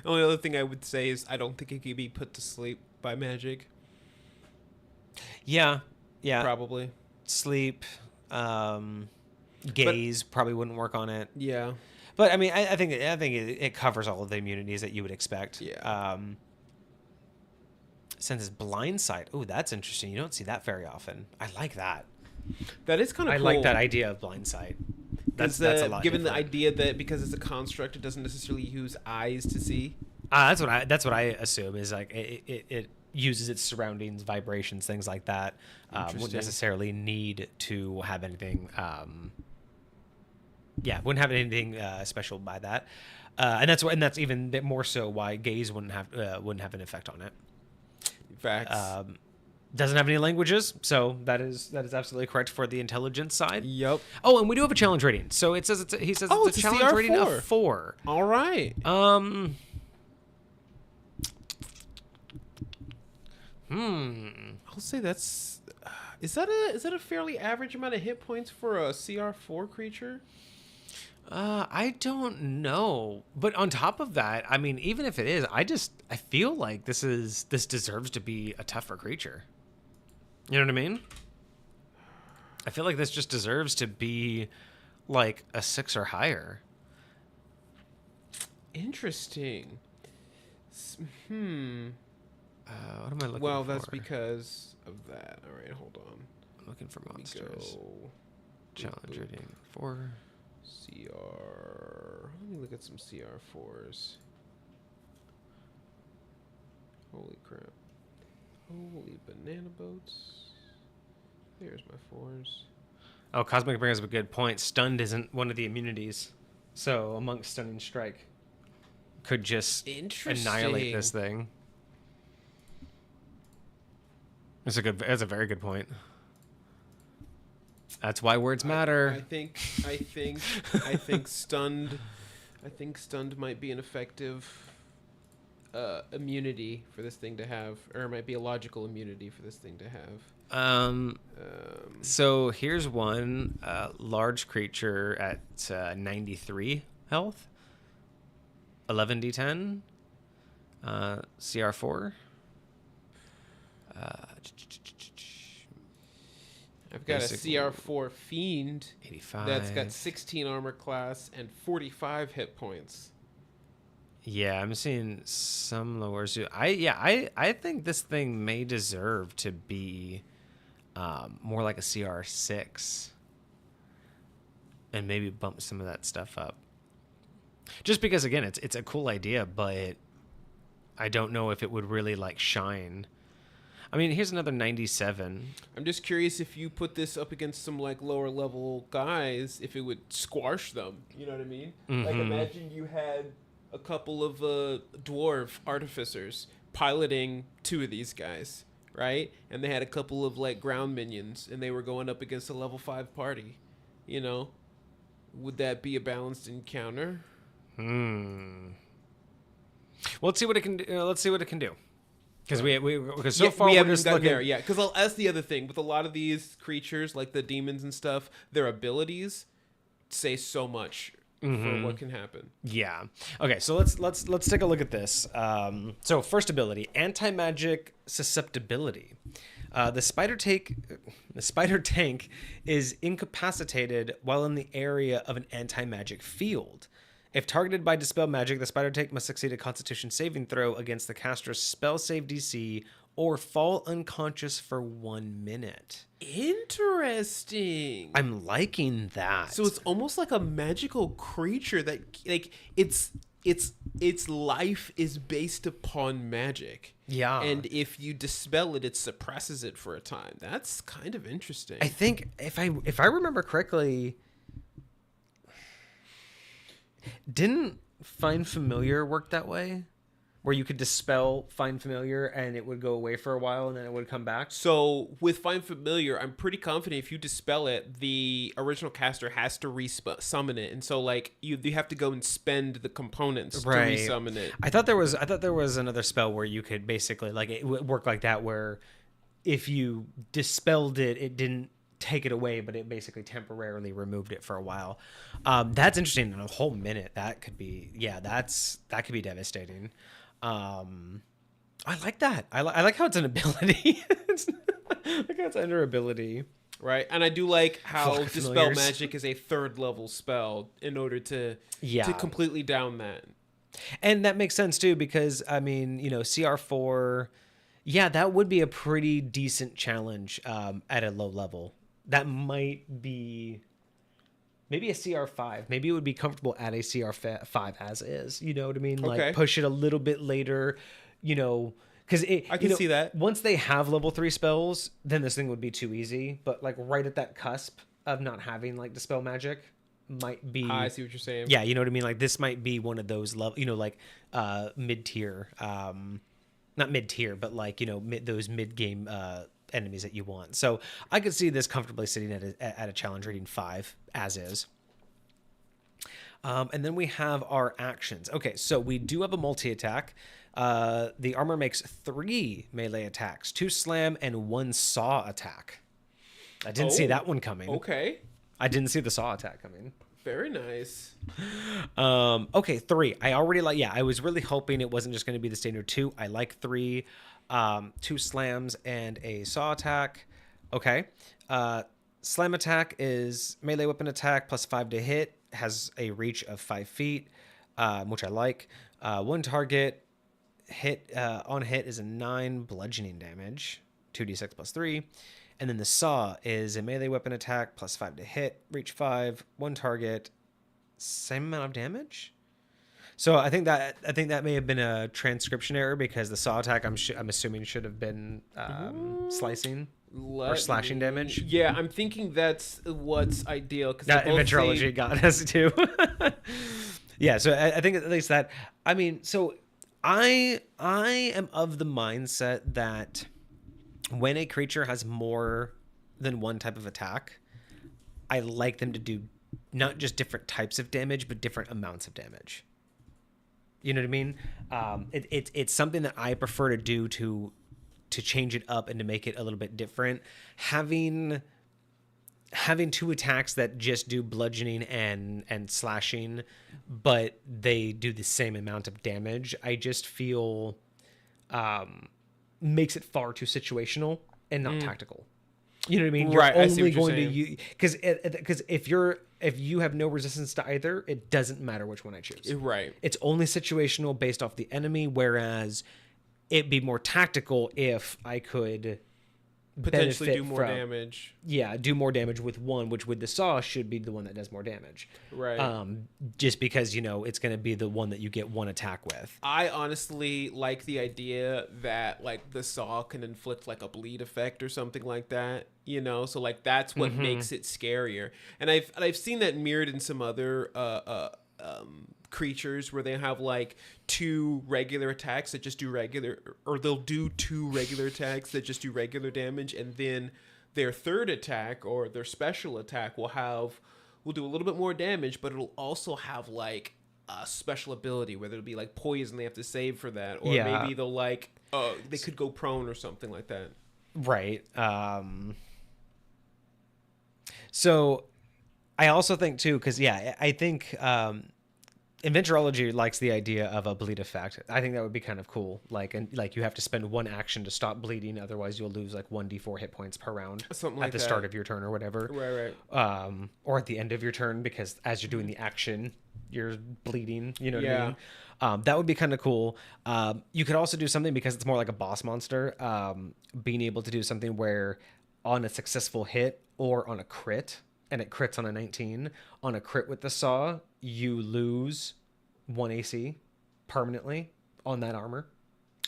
only other thing I would say is I don't think it could be put to sleep by magic. Yeah. Probably. Sleep. Gaze probably wouldn't work on it. Yeah. But I mean, I think it covers all of the immunities that you would expect. Yeah. Senses blind sight. Oh, that's interesting. You don't see that very often. I like that. That is kind of cool. I like that idea of blind sight. That's a lot. Given the idea that because it's a construct, it doesn't necessarily use eyes to see. That's what I assume is like it uses its surroundings, vibrations, things like that. Wouldn't necessarily need to have anything. Wouldn't have anything special by that, and that's even more so why gaze wouldn't have an effect on it. Facts. Doesn't have any languages, so that is absolutely correct for the intelligence side. Yep. Oh, and we do have a challenge rating. So it says it's a challenge rating of 4. All right. I'll say that's is that a fairly average amount of hit points for a CR4 creature? I don't know, but on top of that, I mean, even if it is, I feel like this deserves to be a tougher creature. You know what I mean? I feel like this just deserves to be like a 6 or higher. Interesting. What am I looking for? Well, that's because of that. All right, hold on. I'm looking for monsters. Challenge rating 4. CR. Let me look at some CR4s. Holy crap. Holy banana boats. There's my 4s. Oh, Cosmic brings up a good point. Stunned isn't one of the immunities. So a Monk's Stunning Strike could just annihilate this thing. That's a very good point. That's why words matter. I think stunned. I think stunned might be an effective immunity for this thing to have, or it might be a logical immunity for this thing to have. So here's one large creature at 93 health, 11d10, CR4. I've got a CR4 Fiend 85. that's got 16 armor class and 45 hit points. Yeah, I'm seeing some lowers. I think this thing may deserve to be more like a CR6 and maybe bump some of that stuff up. Just because, again, it's a cool idea, but I don't know if it would really like shine. I mean, here's another 97. I'm just curious if you put this up against some like lower level guys, if it would squash them. You know what I mean? Mm-hmm. Like imagine you had a couple of dwarf artificers piloting 2 of these guys, right? And they had a couple of like ground minions, and they were going up against a level 5 party. You know, would that be a balanced encounter? Well, let's see what it can do. Let's see what it can do. Because because we haven't gotten there. Yeah, because that's the other thing with a lot of these creatures, like the demons and stuff. Their abilities say so much for what can happen. Yeah. Okay. So let's take a look at this. So first ability, anti-magic susceptibility. The spider tank is incapacitated while in the area of an anti-magic field. If targeted by Dispel Magic, the Spider Tank must succeed a Constitution saving throw against the caster's spell save DC or fall unconscious for 1 minute. Interesting. I'm liking that. So it's almost like a magical creature that, like, its life is based upon magic. Yeah. And if you dispel it, it suppresses it for a time. That's kind of interesting. I think if I remember correctly, didn't Find Familiar work that way? Where you could dispel Find Familiar and it would go away for a while and then it would come back? So with Find Familiar, I'm pretty confident if you dispel it, the original caster has to summon it. And so like you have to go and spend the components to resummon it. I thought there was another spell where you could basically like it would work like that, where if you dispelled it, it didn't take it away, but it basically temporarily removed it for a while. That's interesting. In a whole minute, that could be that could be devastating. I like that. I like how it's an ability. I like how it's under ability. Right, and I do like how Fuck, Dispel familiars. Magic is a 3rd level spell in order to completely down that. And that makes sense too, because I mean, CR4, yeah, that would be a pretty decent challenge at a low level. That might be maybe a CR5. Maybe it would be comfortable at a CR5 as is. You know what I mean? Okay. Like push it a little bit later, because I can see that. Once they have level 3 spells, then this thing would be too easy. But like right at that cusp of not having like Dispel Magic might be. I see what you're saying. Yeah, you know what I mean? Like this might be one of those like mid-tier, not mid-tier, but like, those mid-game enemies that you want. So I could see this comfortably sitting at a challenge rating 5 as is. And then we have our actions. Okay, so we do have a multi-attack. The armor makes 3 melee attacks, 2 slam and 1 saw attack. I didn't see that one coming. Okay. I didn't see the saw attack coming. Very nice. Okay, 3. I already like. Yeah, I was really hoping it wasn't just going to be the standard 2. I like 3, 2 slams and a saw attack. Okay. Slam attack is melee weapon attack plus 5 to hit. Has a reach of 5 feet, which I like. 1 target hit on hit is a 9 bludgeoning damage, 2d6 plus 3. And then the saw is a melee weapon attack plus 5 to hit, reach 5, 1 target, same amount of damage. So I think that may have been a transcription error, because the saw attack I'm assuming should have been slicing or slashing damage. Yeah, I'm thinking that's what's ideal, because that Inventureology got us too. Yeah, so I think at least that. I mean, so I am of the mindset that when a creature has more than one type of attack, I like them to do not just different types of damage, but different amounts of damage. You know what I mean? It's something that I prefer to do to change it up and to make it a little bit different. Having 2 attacks that just do bludgeoning and slashing, but they do the same amount of damage, I just feel makes it far too situational and not tactical. You know what I mean? You're right. only going to use, because if you have no resistance to either, it doesn't matter which one I choose. Right. It's only situational based off the enemy, whereas it'd be more tactical if I could potentially do more damage. Yeah, do more damage with one, which with the saw should be the one that does more damage. Right. Just because, it's going to be the one that you get 1 attack with. I honestly like the idea that like the saw can inflict like a bleed effect or something like that, so like that's what makes it scarier. And I've seen that mirrored in some other creatures where they have like 2 regular attacks that just do regular, or they'll do 2 regular attacks that just do regular damage, and then their 3rd attack or their special attack will do a little bit more damage, but it'll also have like a special ability where there'll be like poison they have to save for that, or maybe they'll like they could go prone or something like that. Right. So I also think too, because I think Inventureology likes the idea of a bleed effect. I think that would be kind of cool. Like you have to spend 1 action to stop bleeding, otherwise you'll lose like 1d4 hit points per round, something like at the start of your turn or whatever. Right. Or at the end of your turn, because as you're doing the action, you're bleeding. You know what I mean? That would be kind of cool. You could also do something, because it's more like a boss monster. Being able to do something where on a successful hit or on a crit, and it crits on a 19, on a crit with the saw, you lose 1 AC permanently on that armor.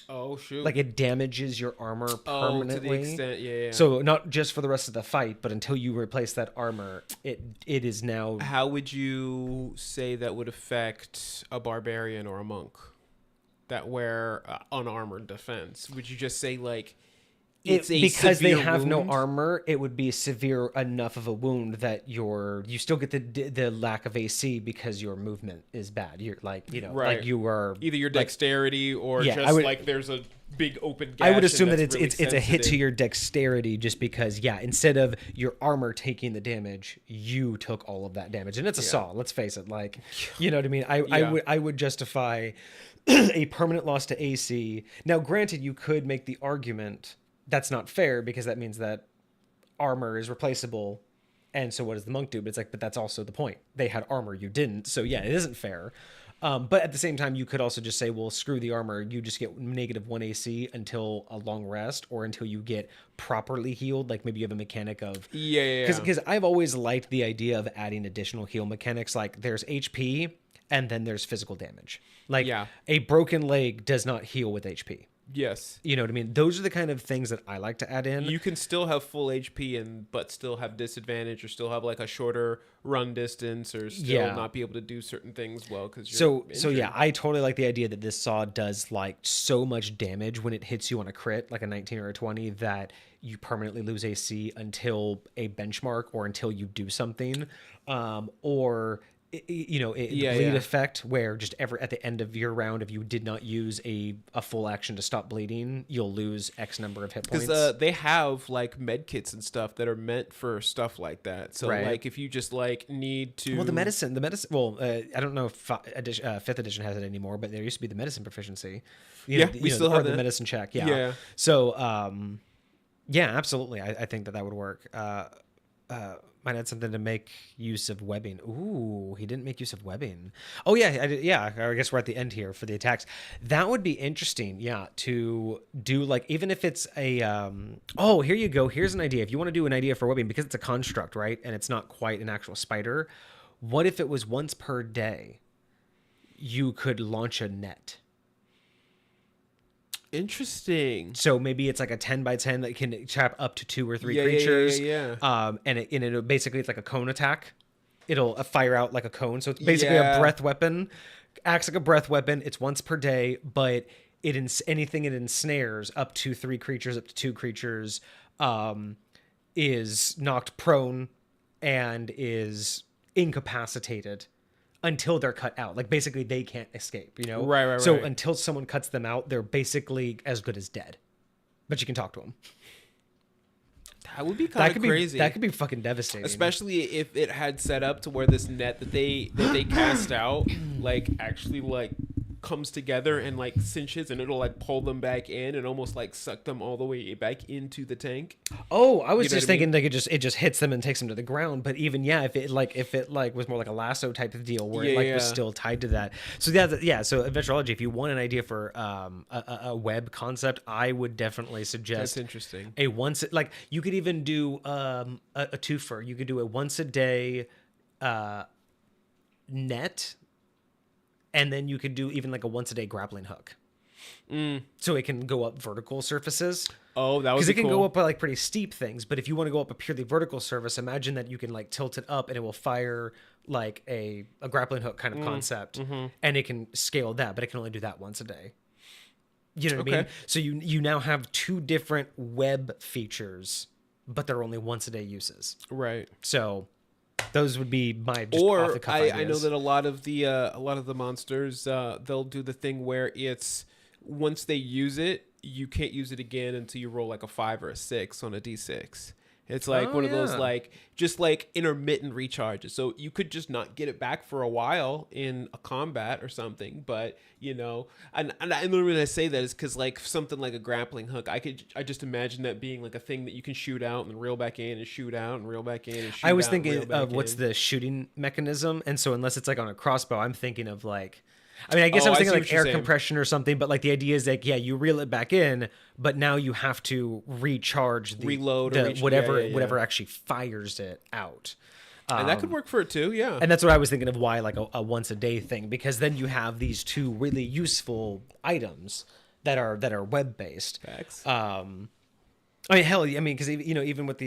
Oh, shoot. Like it damages your armor permanently. To the extent, yeah. So not just for the rest of the fight, but until you replace that armor, it is now... How would you say that would affect a barbarian or a monk that wear unarmored defense? Would you just say like it's a because they severe have no wound. armor, it would be severe enough of a wound that you still get the lack of AC because your movement is bad. You're like, like Right. you are Either your like, dexterity or yeah, just like there's a big open gash. I would assume and that that's really it's a hit to sensitive. your dexterity just because, yeah, instead of your armor taking the damage, you took all of that damage. And it's a saw, let's face it. Like, you know what I mean? I would justify a permanent loss to AC. Now, granted, you could make the argument that's not fair because that means that armor is replaceable. And so what does the monk do? But it's like, but that's also the point. They had armor, you didn't. So yeah, it isn't fair. But at the same time, you could also just say, well, screw the armor. You just get -1 AC until a long rest or until you get properly healed. Like maybe you have a mechanic of... Yeah. Because I've always liked the idea of adding additional heal mechanics. Like there's HP and then there's physical damage. Like a broken leg does not heal with HP. Yes. You know what I mean? Those are the kind of things that I like to add in. You can still have full HP but still have disadvantage or still have like a shorter run distance or still not be able to do certain things well because you're so yeah, I totally like the idea that this saw does like so much damage when it hits you on a crit, like a 19 or a 20, that you permanently lose AC until a benchmark or until you do something, or bleed effect where just at the end of your round, if you did not use a full action to stop bleeding, you'll lose X number of hit points. Because they have like med kits and stuff that are meant for stuff like that. So like if you just like need to... Well, the medicine, well, I don't know if 5th edition has it anymore, but there used to be the medicine proficiency. We still have the medicine check. Yeah. Yeah. So, yeah, absolutely. I think that would work. Might add something to make use of webbing. Ooh, he didn't make use of webbing. Oh yeah, I guess we're at the end here for the attacks. That would be interesting, yeah, to do like, even if it's a oh, here you go. Here's an idea. If you want to do an idea for webbing, because it's a construct, right? And it's not quite an actual spider. What if it was once per day you could launch a net? Interesting. So maybe it's like a 10 by 10 that can trap up to 2 or 3 creatures. And it basically it's like a cone attack. It'll fire out like a cone. So it's basically a breath weapon. Acts like a breath weapon. It's once per day, but anything it ensnares up to 3 creatures, up to 2 creatures, is knocked prone and is incapacitated until they're cut out. Like basically they can't escape, Right. So until someone cuts them out, they're basically as good as dead, but you can talk to them. That would be kind of crazy. That could be fucking devastating, especially if it had set up to where this net that they cast out like actually like comes together and like cinches, and it'll like pull them back in and almost like suck them all the way back into the tank. Oh, I was just thinking it just hits them and takes them to the ground. But even if it was more like a lasso type of deal where it was still tied to that. So So Inventureology, if you want an idea for a web concept, I would definitely suggest that's interesting. You could even do a twofer. You could do a once a day net. And then you could do even like a once a day grappling hook. So it can go up vertical surfaces. Oh, that was because it can go up by like pretty steep things. But if you want to go up a purely vertical surface, imagine that you can like tilt it up and it will fire like a grappling hook kind of concept, and it can scale that, but it can only do that once a day. You know what I mean? So you now have 2 different web features, but they're only once a day uses. Right. So those would be my off the cuff ideas. I know that a lot of the monsters they'll do the thing where it's once they use it, you can't use it again until you roll like a 5 or a 6 on a d6. It's like one of those like just like intermittent recharges. So you could just not get it back for a while in a combat or something. But and the reason I say that is because like something like a grappling hook, I just imagine that being like a thing that you can shoot out and reel back in and shoot out and reel back in and shoot out. I was thinking of what's the shooting mechanism, and so unless it's like on a crossbow, I'm thinking of like. I guess I was thinking like air compression or something, but like the idea is like, you reel it back in, but now you have to recharge reload whatever actually fires it out. And that could work for it too, yeah. And that's what I was thinking of why like a once a day thing, because then you have these 2 really useful items that are web based. Facts. Because even with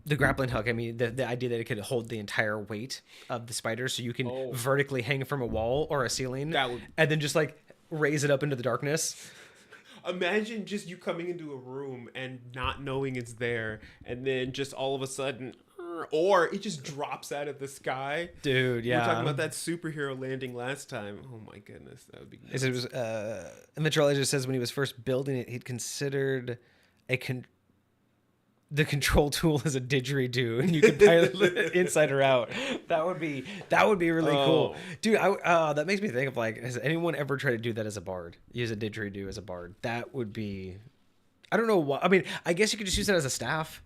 the grappling hook, the idea that it could hold the entire weight of the spider, so you can vertically hang from a wall or a ceiling, and then just like raise it up into the darkness. Imagine just you coming into a room and not knowing it's there, and then just all of a sudden, or it just drops out of the sky. Dude, yeah. We were talking about that superhero landing last time. Oh my goodness, that would be nuts. It was Inventureology says when he was first building it, he'd considered the control tool as a didgeridoo, and you could pilot it inside or out. That would be really cool, dude. That makes me think of like, has anyone ever tried to do that as a bard? Use a didgeridoo as a bard? That would be. I don't know why. I mean, I guess you could just use that as a staff.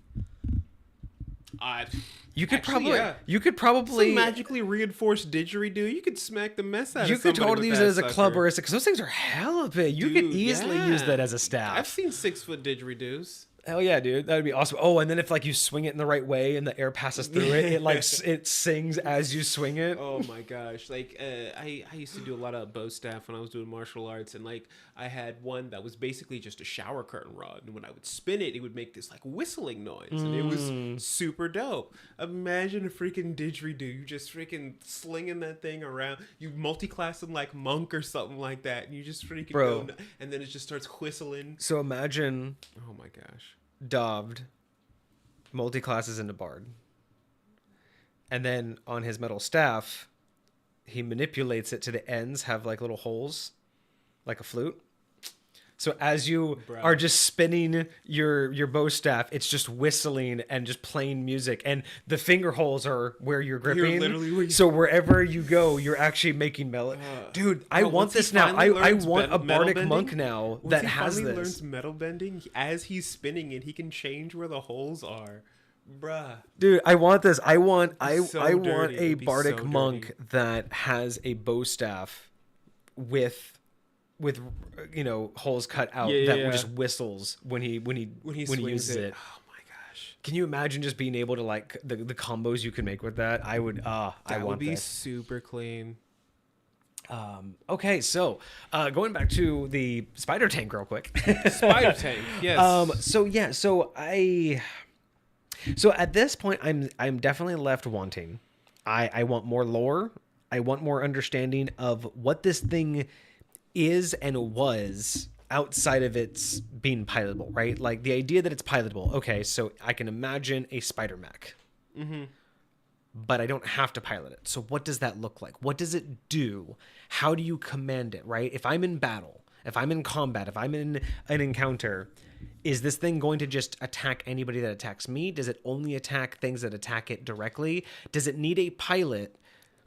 You could probably some magically reinforced didgeridoo. You could smack the mess out of You could somebody totally with use it that as a sucker. club or because those things are hella big. You could easily use that as a staff. I've seen 6-foot didgeridoos. Hell yeah, dude. That would be awesome. Oh, and then if like you swing it in the right way and the air passes through it, it like it sings as you swing it. Oh my gosh. Like I used to do a lot of bow staff when I was doing martial arts, and like I had one that was basically just a shower curtain rod, and when I would spin it, it would make this like whistling noise, and it was super dope. Imagine a freaking didgeridoo. You just freaking slinging that thing around. You multi-class them like monk or something like that, and you just freaking go, and then it just starts whistling. So imagine Oh my gosh. Doved multi-classes into bard, and then on his metal staff he manipulates it to the ends have like little holes like a flute, so as you are just spinning your bow staff, it's just whistling and just playing music, and the finger holes are where you're gripping, so wherever you go you're actually making melody. Dude, I want this now. I want a bardic monk now that has this. Learns metal bending, as he's spinning it, he can change where the holes are. Bruh. Dude, I want this. I want a dirty. bardic monk that has a bow staff with holes cut out that just whistles when he uses it. Oh my gosh. Can you imagine just being able to like the combos you can make with that? I would I want be this. super clean. Okay, so going back to the spider tank real quick. Spider tank, yes. So at this point I'm definitely left wanting. I want more lore. I want more understanding of what this thing is and was outside of its being pilotable, right? Like the idea that it's pilotable. Okay, so I can imagine a spider mech. Mm-hmm. But I don't have to pilot it. So what does that look like? What does it do? How do you command it, right? If I'm in battle, if I'm in combat, if I'm in an encounter, is this thing going to just attack anybody that attacks me? Does it only attack things that attack it directly? Does it need a pilot?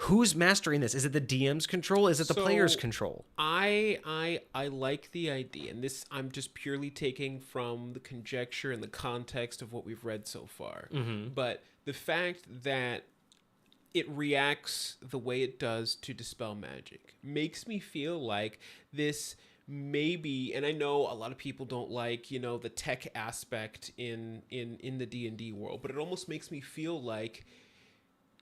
Who's mastering this? Is it the DM's control? Is it the player's control? I like the idea, and this I'm just purely taking from the conjecture and the context of what we've read so far. Mm-hmm. But the fact that it reacts the way it does to dispel magic makes me feel like this maybe, and I know a lot of people don't like, the tech aspect in the D&D world, but it almost makes me feel like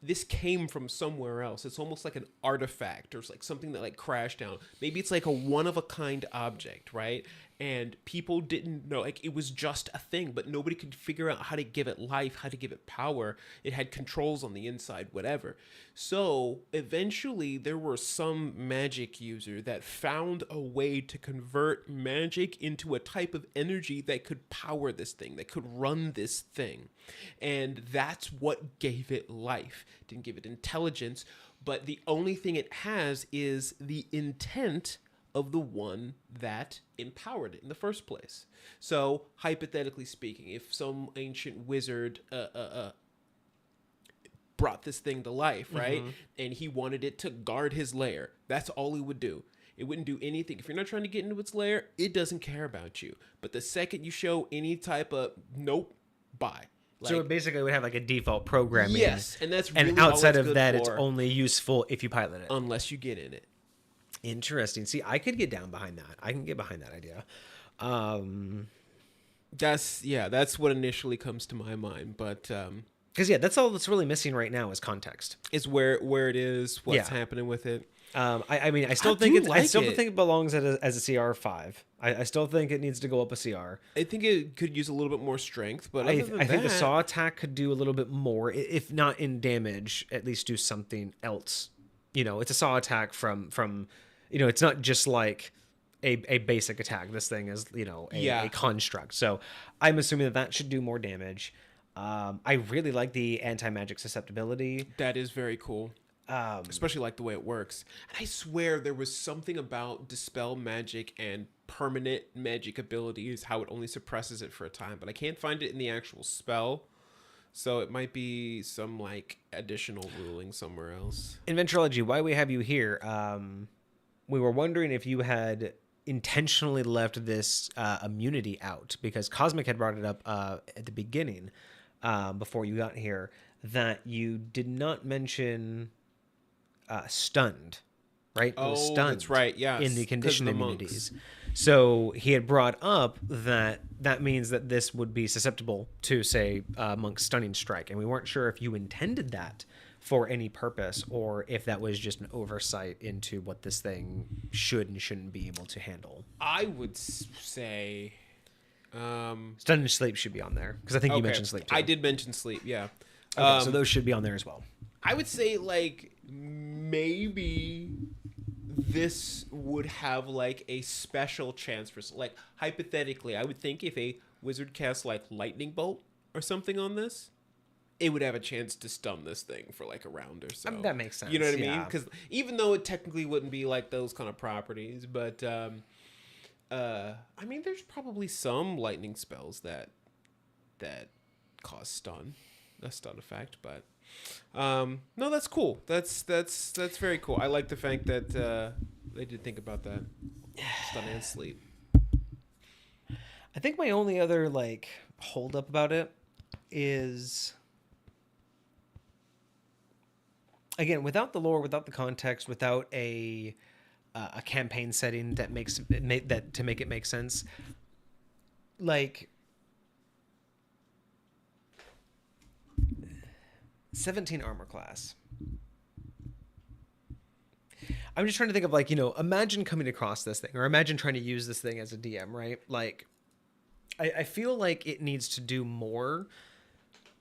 this came from somewhere else. It's almost like an artifact or it's like something that like crashed down. Maybe it's like a one-of-a-kind object, right? And people didn't know, like it was just a thing, but nobody could figure out how to give it life, how to give it power. It had controls on the inside, whatever. So eventually there were some magic user that found a way to convert magic into a type of energy that could power this thing, that could run this thing. And that's what gave it life. Didn't give it intelligence, but the only thing it has is the intent of the one that empowered it in the first place. So, hypothetically speaking, if some ancient wizard brought this thing to life, right? Mm-hmm. And he wanted it to guard his lair, that's all he would do. It wouldn't do anything. If you're not trying to get into its lair, it doesn't care about you. But the second you show any type of nope, bye. Like, so it basically would have like a default programming. Yes, and that's really and outside all it's of that, for, it's only useful if you pilot it. Unless you get in it. Interesting. See, I could get down behind that. I can get behind that idea. That's what initially comes to my mind, but because that's all that's really missing right now is context. Is where it is, what's happening with it. I still think it belongs as a CR5. I still think it needs to go up a CR. I think it could use a little bit more strength, but I think the saw attack could do a little bit more, if not in damage, at least do something else. It's a saw attack from it's not just like a basic attack. This thing is, Yeah. a construct. So I'm assuming that should do more damage. I really like the anti-magic susceptibility. That is very cool. Especially like the way it works. And I swear there was something about dispel magic and permanent magic abilities, how it only suppresses it for a time, but I can't find it in the actual spell. So it might be some like additional ruling somewhere else. Inventureology, why we have you here? We were wondering if you had intentionally left this immunity out, because Cosmic had brought it up at the beginning, before you got here, that you did not mention stunned, right? It was stunned. That's right. Yes, in the 'cause of condition the immunities. monks. So he had brought up that means that this would be susceptible to, say, Monk's stunning strike, and we weren't sure if you intended that for any purpose, or if that was just an oversight into what this thing should and shouldn't be able to handle. I would say Stun and sleep should be on there, because I think you mentioned sleep too. I did mention sleep, yeah. Okay, so those should be on there as well. I would say like maybe this would have like a special chance for, like, hypothetically, I would think if a wizard casts like lightning bolt or something on this, it would have a chance to stun this thing for like a round or so. That makes sense. You know what I mean? Yeah. Because even though it technically wouldn't be like those kind of properties, but I mean, there's probably some lightning spells that cause a stun effect, but no, that's cool. That's very cool. I like the fact that they did think about that. Stun and sleep. I think my only other like hold up about it is, again, without the lore, without the context, without a campaign setting that to make it make sense, like 17 armor class. I'm just trying to think of, like, imagine coming across this thing, or imagine trying to use this thing as a DM, right? Like, I feel like it needs to do more.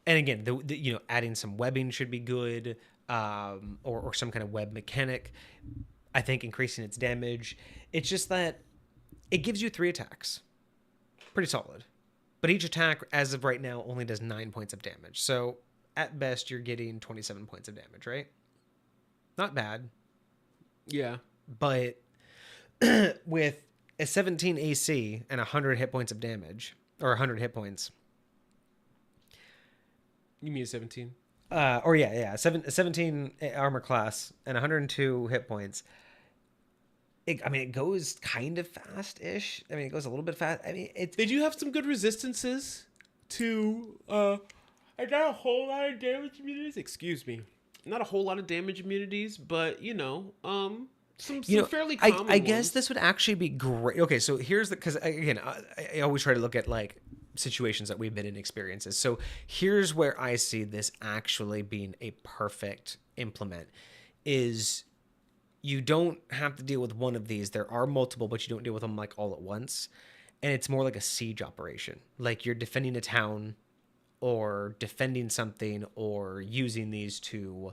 And again, the adding some webbing should be good, or some kind of web mechanic. I think increasing its damage. It's just that it gives you 3 attacks. Pretty solid. But each attack, as of right now, only does 9 points of damage. So at best, you're getting 27 points of damage, right? Not bad. Yeah. But with a 17 AC and 100 hit points of damage, or 100 hit points. You mean 17? 17 armor class and 102 hit points. It goes kind of fast-ish. I mean, it goes a little bit fast. I mean, They do have some good resistances to I got a whole lot of damage immunities. Excuse me. Not a whole lot of damage immunities, but some fairly common I guess ones. this would actually be great. Okay, so here's because again, I always try to look at like situations that we've been in, experiences. So here's where I see this actually being a perfect implement is you don't have to deal with one of these. There are multiple, but you don't deal with them like all at once. And it's more like a siege operation. Like you're defending a town or defending something or using these to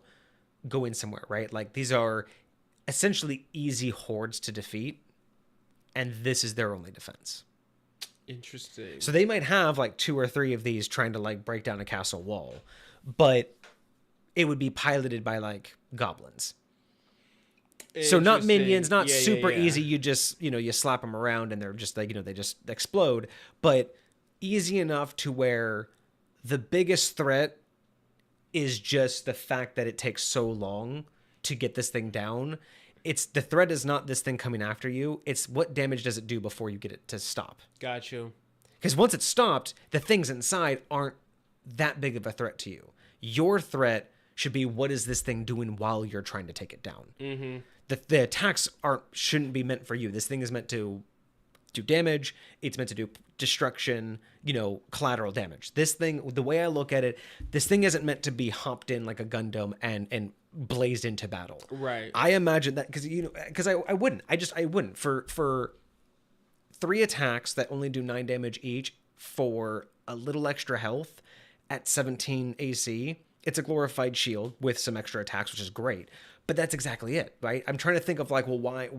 go in somewhere, right? Like these are essentially easy hordes to defeat, and this is their only defense. Interesting. So they might have like 2 or 3 of these trying to like break down a castle wall, but it would be piloted by like goblins. So not minions, not super easy. You just, you slap them around and they're just like, they just explode, but easy enough to where the biggest threat is just the fact that it takes so long to get this thing down. The threat is not this thing coming after you. It's what damage does it do before you get it to stop. Got you. Because once it's stopped, the things inside aren't that big of a threat to you. Your threat should be, what is this thing doing while you're trying to take it down? Mm-hmm. The attacks shouldn't be meant for you. This thing is meant to do damage. It's meant to do destruction, collateral damage. This thing, the way I look at it, this thing isn't meant to be hopped in like a Gundam and blazed into battle. Right. I imagine that because I wouldn't for 3 attacks that only do 9 damage each for a little extra health at 17 AC. It's a glorified shield with some extra attacks, which is great. But that's exactly it, right? I'm trying to think of like, well, why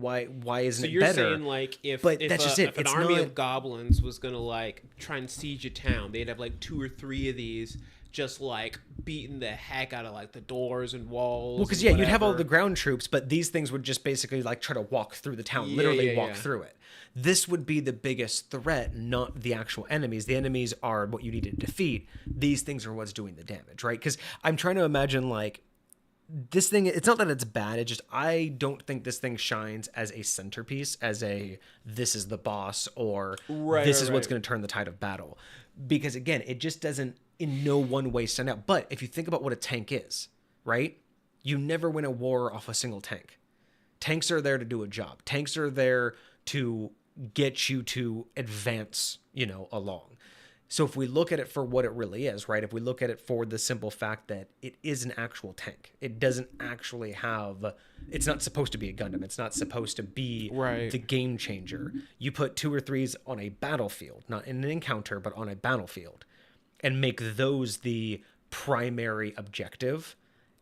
isn't So it you're better? saying like if But that's just it. if an It's army not- of goblins was gonna like try and siege a town, they'd have like 2 or 3 of these just like beating the heck out of like the doors and walls. Well, because and you'd have all whatever. the ground troops, but these things would just basically like try to walk through the town, Yeah, literally yeah, walk yeah. through it. This would be the biggest threat, not the actual enemies. The enemies are what you need to defeat. These things are what's doing the damage, right? Because I'm trying to imagine like this thing. It's not that it's bad. It's just I don't think this thing shines as a centerpiece, as a this is the boss or this is what's right. going to turn the tide of battle. Because again, it just doesn't in no one way stand out. But if you think about what a tank is, right? You never win a war off a single tank. Tanks are there to do a job. Tanks are there to get you to advance, along. So if we look at it for what it really is, right? If we look at it for the simple fact that it is an actual tank, it doesn't actually have, it's not supposed to be a Gundam. It's not supposed to be Right. the game changer. You put 2 or 3s on a battlefield, not in an encounter, but on a battlefield, and make those the primary objective.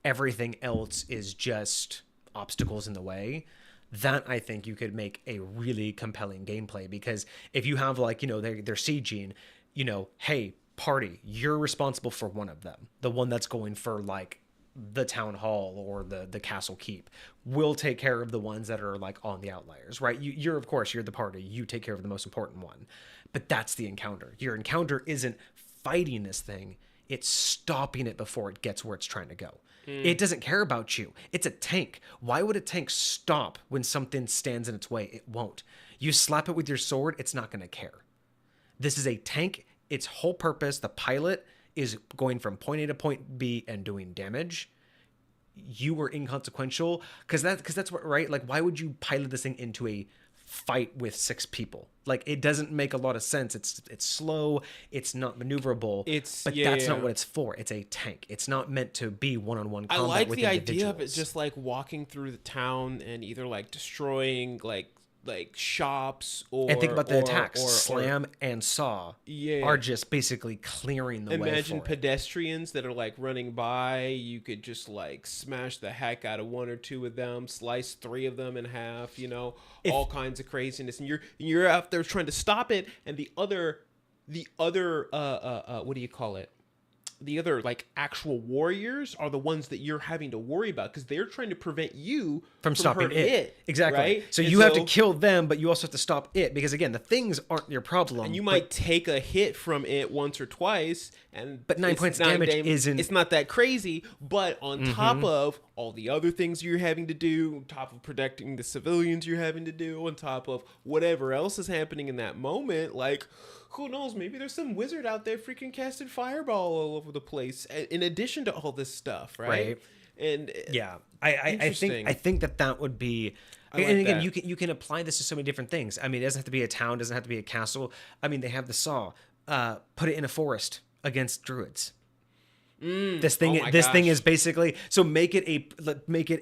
Everything else is just obstacles in the way. That I think you could make a really compelling gameplay, because if you have like, they're sieging, hey, party, you're responsible for one of them. The one that's going for like the town hall or the castle keep. We'll take care of the ones that are like on the outliers, right? You're of course, you're the party. You take care of the most important one. But that's the encounter. Your encounter isn't fighting this thing. It's stopping it before it gets where it's trying to go. It doesn't care about you. It's a tank. Why would a tank stop when something stands in its way? It won't. You slap it with your sword, it's not going to care. This is a tank. Its whole purpose, the pilot, is going from point A to point B and doing damage. You were inconsequential because that's what, right? Like, why would you pilot this thing into a fight with 6 people? Like, it doesn't make a lot of sense. It's slow. It's not maneuverable. But that's not what it's for. It's a tank. It's not meant to be one-on-one combat. I like with the idea of it individuals. just like walking through the town and either like destroying like shops or And think about the attacks. or Slam and Saw are just basically clearing the way for imagine it. pedestrians that are like running by. You could just like smash the heck out of 1 or 2 of them, slice 3 of them in half, all kinds of craziness, and you're out there trying to stop it, and the other what do you call it, the other like actual warriors are the ones that you're having to worry about because they're trying to prevent you from stopping hurting it. Exactly. right? So And you have to kill them, but you also have to stop it, because again, the things aren't your problem. and you might take a hit from it once or twice, But 9 points of damage isn't. It's not that crazy. But on top of all the other things you're having to do, on top of protecting the civilians you're having to do, on top of whatever else is happening in that moment, like, who knows? Maybe there's some wizard out there freaking casting fireball all over the place. In addition to all this stuff, right? And yeah, I think that would be. And again, you can apply this to so many different things. I mean, it doesn't have to be a town, doesn't have to be a castle. I mean, they have the saw. Put it in a forest against druids. This thing is basically, so make it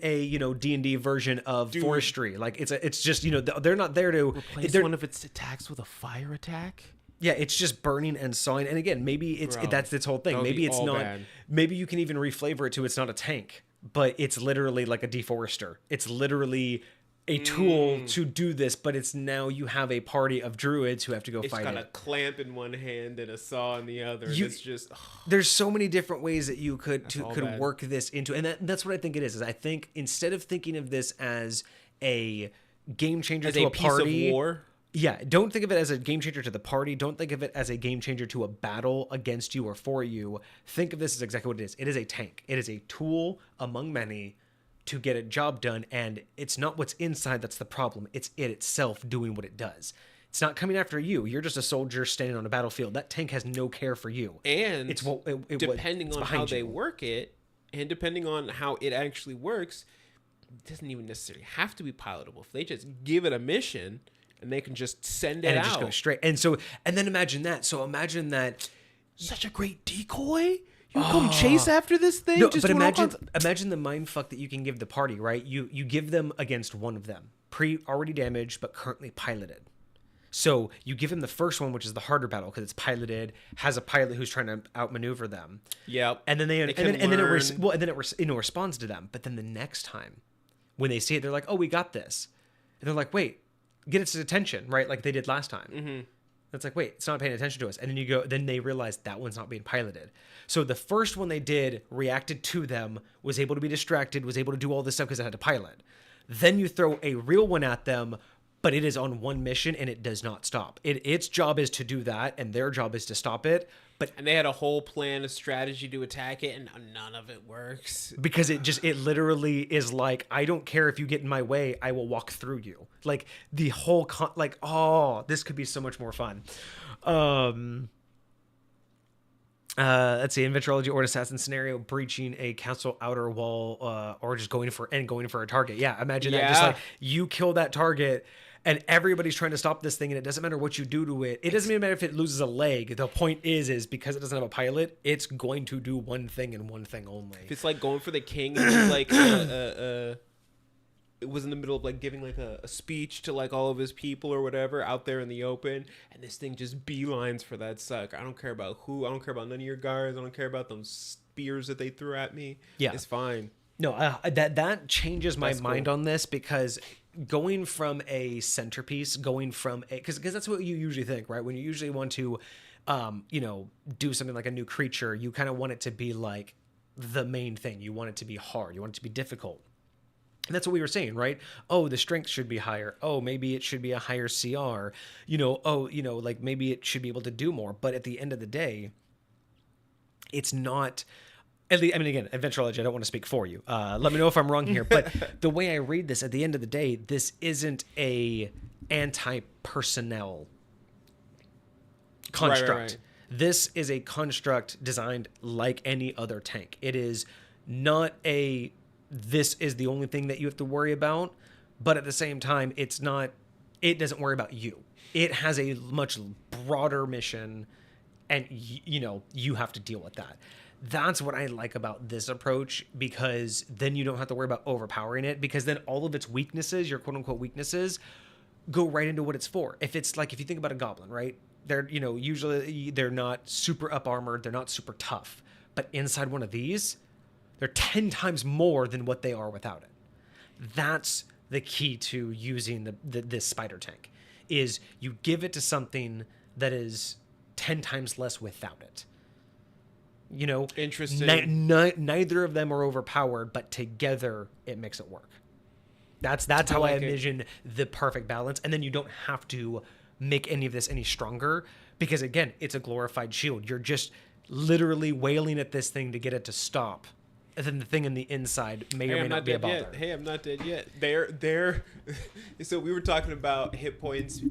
a D&D version of forestry. Like it's just they're not there to replace one of its attacks with a fire attack. Yeah, it's just burning and sawing. And again, maybe that's its whole thing. Maybe it's not. Bad. Maybe you can even reflavor it to it's not a tank, but it's literally like a deforester. It's literally a tool to do this, but it's now you have a party of druids who have to go fight it. It's got a clamp in one hand and a saw in the other. It's just there's so many different ways that you could work this into, and that's what I think it is. Is I think instead of thinking of this as a game changer to a party, piece of war. Yeah, don't think of it as a game changer to the party. Don't think of it as a game changer to a battle against you or for you. Think of this as exactly what it is. It is a tank. It is a tool among many to get a job done, and it's not what's inside that's the problem. It's it itself doing what it does. It's not coming after you. You're just a soldier standing on a battlefield. That tank has no care for you. And it's depending on how they work it, and depending on how it actually works, it doesn't even necessarily have to be pilotable. If they just give it a mission, and they can just send it out. Just go straight. And then imagine that. So imagine that. Such a great decoy. You come chase after this thing. No, but imagine the mind fuck that you can give the party. Right? You give them against one of them, already damaged but currently piloted. So you give him the first one, which is the harder battle because it's piloted, has a pilot who's trying to outmaneuver them. Yep. And then it responds to them. But then the next time when they see it, they're like, oh, we got this. And they're like, wait, get its attention, right? Like they did last time. Mm-hmm. It's like, wait, it's not paying attention to us. And then they realize that one's not being piloted. So the first one they did reacted to them, was able to be distracted, was able to do all this stuff because it had to pilot. Then you throw a real one at them, but it is on one mission and it does not stop. Its job is to do that, and their job is to stop it. And they had a whole plan, a strategy to attack it, and none of it works. Because it literally is like, I don't care if you get in my way, I will walk through you. Like the whole this could be so much more fun. Let's see, Inventureology or an assassin scenario, breaching a castle outer wall, or just going for a target. Yeah, imagine that. Just like you kill that target, and everybody's trying to stop this thing, and it doesn't matter what you do to it. It doesn't even matter if it loses a leg. The point is because it doesn't have a pilot, it's going to do one thing and one thing only. If it's like going for the king, and he's like it was in the middle of like giving like a speech to like all of his people or whatever out there in the open, and this thing just beelines for that sucker. I don't care about who. I don't care about none of your guards. I don't care about them spears that they threw at me. Yeah, it's fine. No, that changes my mind on this, because going from a centerpiece, because that's what you usually think, right? When you usually want to, do something like a new creature, you kind of want it to be like the main thing. You want it to be hard. You want it to be difficult. And that's what we were saying, right? Oh, the strength should be higher. Oh, maybe it should be a higher CR. Like maybe it should be able to do more. But at the end of the day, it's not. At least, I mean, again, Inventureology, I don't want to speak for you. Let me know if I'm wrong here. But the way I read this, at the end of the day, this isn't a anti-personnel construct. Right. This is a construct designed like any other tank. It is not this is the only thing that you have to worry about, but at the same time, it doesn't worry about you. It has a much broader mission, and you have to deal with that. That's what I like about this approach, because then you don't have to worry about overpowering it, because then all of its weaknesses, your quote unquote weaknesses, go right into what it's for. If it's like, if you think about a goblin, right? They're, usually they're not super up armored. They're not super tough, but inside one of these, they're 10 times more than what they are without it. That's the key to using this spider tank, is you give it to something that is 10 times less without it. Interesting. Neither of them are overpowered, but together it makes it work. That's how I envision the perfect balance. And then you don't have to make any of this any stronger, because again, it's a glorified shield. You're just literally wailing at this thing to get it to stop. And then the thing in the inside may or may not be a bother. Hey, I'm not dead yet. They're so we were talking about hit points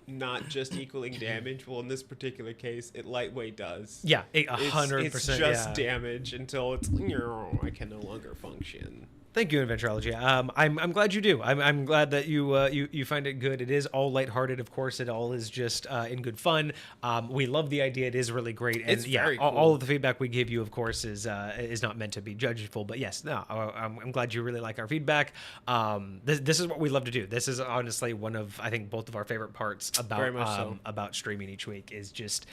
not just equaling damage. Well, in this particular case, it lightweight does. Yeah, 100%. It's just damage until it's I can no longer function. Thank you, Inventureology. I'm glad you do. I'm glad that you find it good. It is all lighthearted, of course. It all is just in good fun. We love the idea. It is really great. And it's very cool. All of the feedback we give you, of course, is not meant to be judgeful. But yes, no, I'm glad you really like our feedback. This is what we love to do. This is honestly one of, I think, both of our favorite parts about streaming each week, is just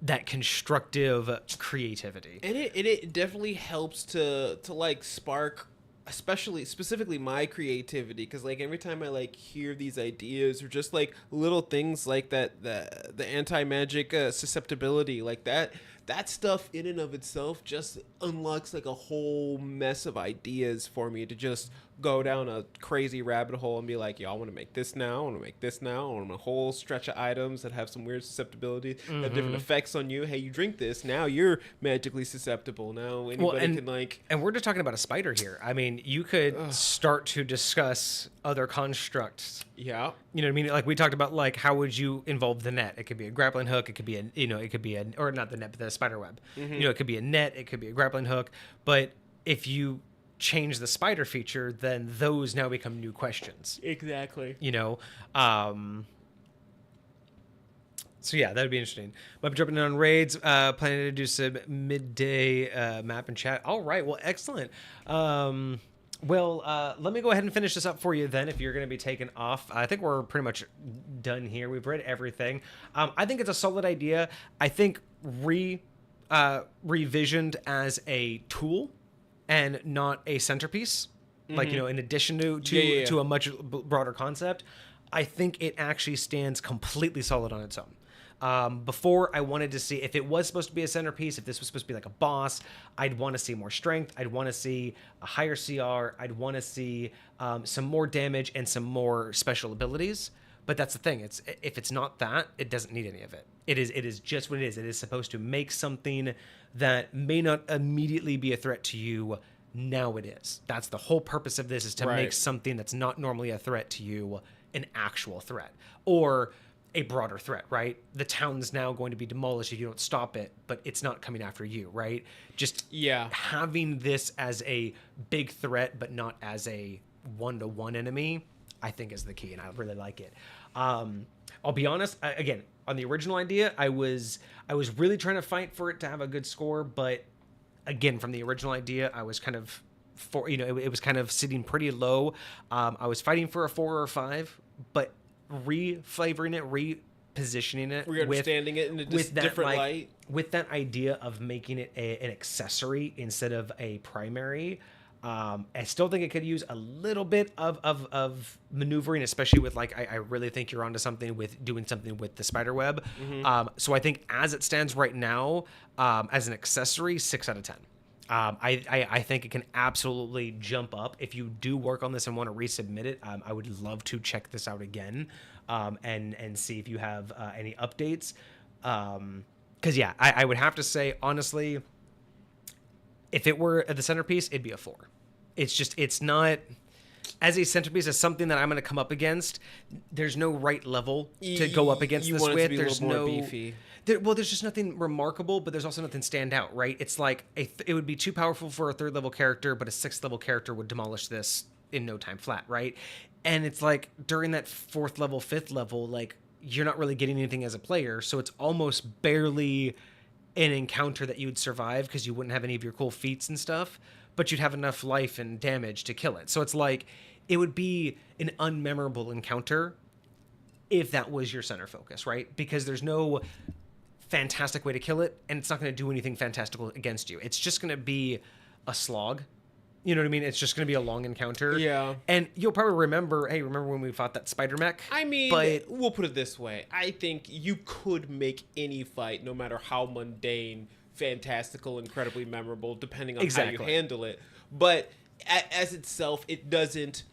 that constructive creativity. And it definitely helps to like spark specifically my creativity, because like every time I like hear these ideas, or just like little things like that, the anti-magic susceptibility, like that stuff in and of itself just unlocks like a whole mess of ideas for me to just go down a crazy rabbit hole and be like, yo, I want to make this now, I want to make this now, I want a whole stretch of items that have some weird susceptibility, that have different effects on you. Hey, you drink this, now you're magically susceptible. Now anybody can like... And we're just talking about a spider here. I mean, you could start to discuss other constructs. Yeah. You know what I mean? Like we talked about, like, how would you involve the net? It could be a grappling hook. It could be or not the net, but the spider web. It could be a net. It could be a grappling hook. But if you change the spider feature, then those now become new questions. Exactly. So yeah, that'd be interesting. Might be jumping in on raids. Planning to do some midday map and chat. All right. Well, excellent. Let me go ahead and finish this up for you then, if you're going to be taken off. I think we're pretty much done here. We've read everything. I think it's a solid idea. I think revisioned as a tool and not a centerpiece like, in addition to to a much broader concept, I think it actually stands completely solid on its own. Before, I wanted to see if it was supposed to be a centerpiece, if this was supposed to be like a boss, I'd want to see more strength. I'd want to see a higher CR. I'd want to see some more damage and some more special abilities. But that's the thing. If it's not that, it doesn't need any of it. It is just what it is. It is supposed to make something that may not immediately be a threat to you. Now it is. That's the whole purpose of this, is to make something that's not normally a threat to you an actual threat, or a broader threat, right? The town's now going to be demolished if you don't stop it, but it's not coming after you, right? Just having this as a big threat, but not as a one-to-one enemy, I think is the key, and I really like it. I'll be honest, again, on the original idea, I was really trying to fight for it to have a good score, but again, from the original idea, I was kind of it was kind of sitting pretty low. I was fighting for a 4 or a 5, but reflavoring it, repositioning it, re-understanding it in a different light, with that idea of making it an accessory instead of a primary. I still think it could use a little bit of maneuvering, especially with I really think you're onto something with doing something with the spider web. So I think as it stands right now, as an accessory, 6 out of 10. I think it can absolutely jump up. If you do work on this and want to resubmit it, I would love to check this out again, and see if you have any updates. Because I would have to say, honestly, if it were the centerpiece, it'd be a 4. It's not as a centerpiece, as something that I'm going to come up against. There's no right level to go up against this with. There's no beefy. There's just nothing remarkable, but there's also nothing stand out, right? It's like it would be too powerful for a 3rd level character, but a 6th level character would demolish this in no time flat, right? And it's like during that 4th level, 5th level, like you're not really getting anything as a player, so it's almost barely an encounter that you would survive because you wouldn't have any of your cool feats and stuff, but you'd have enough life and damage to kill it. So it's like it would be an unmemorable encounter if that was your center focus, right? Because there's no fantastic way to kill it, and it's not going to do anything fantastical against you. It's just going to be a slog. You know what I mean? It's just going to be a long encounter. Yeah. And you'll probably remember when we fought that spider mech? I mean, but we'll put it this way. I think you could make any fight, no matter how mundane, fantastical, incredibly memorable, depending on how you handle it. But as itself, it doesn't...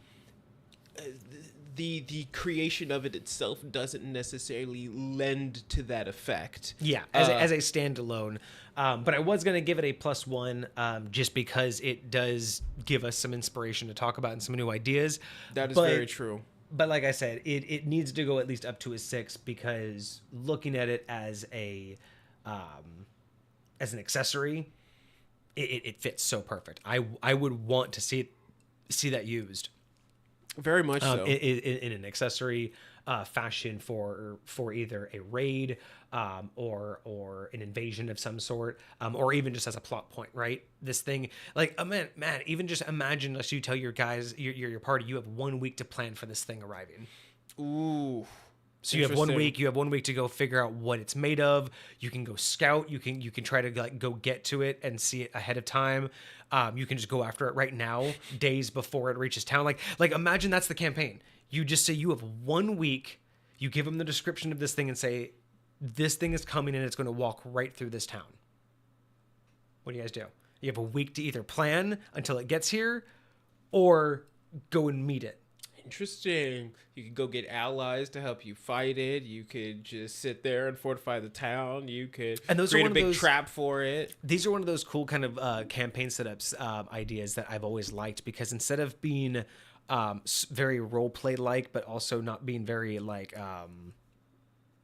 The creation of it itself doesn't necessarily lend to that effect. Yeah, as a standalone. But I was going to give it a +1, just because it does give us some inspiration to talk about and some new ideas. That is very true. But like I said, it needs to go at least up to a 6, because looking at it as an accessory, it fits so perfect. I would want to see that used. Very much so. In an accessory fashion for either a raid or an invasion of some sort, or even just as a plot point, right? This thing, like, man, even just imagine, unless you tell your guys, your party, you have 1 week to plan for this thing arriving. Ooh. So you have 1 week. You have 1 week to go figure out what it's made of. You can go scout. You can try to go get to it and see it ahead of time. You can just go after it right now, days before it reaches town. Like imagine that's the campaign. You just say you have 1 week. You give them the description of this thing and say, this thing is coming and it's going to walk right through this town. What do you guys do? You have a week to either plan until it gets here, or go and meet it. Interesting. You could go get allies to help you fight it. You could just sit there and fortify the town. You could create a big trap for it. These are one of those cool kind of campaign setups ideas that I've always liked, because instead of being very role play like, but also not being very like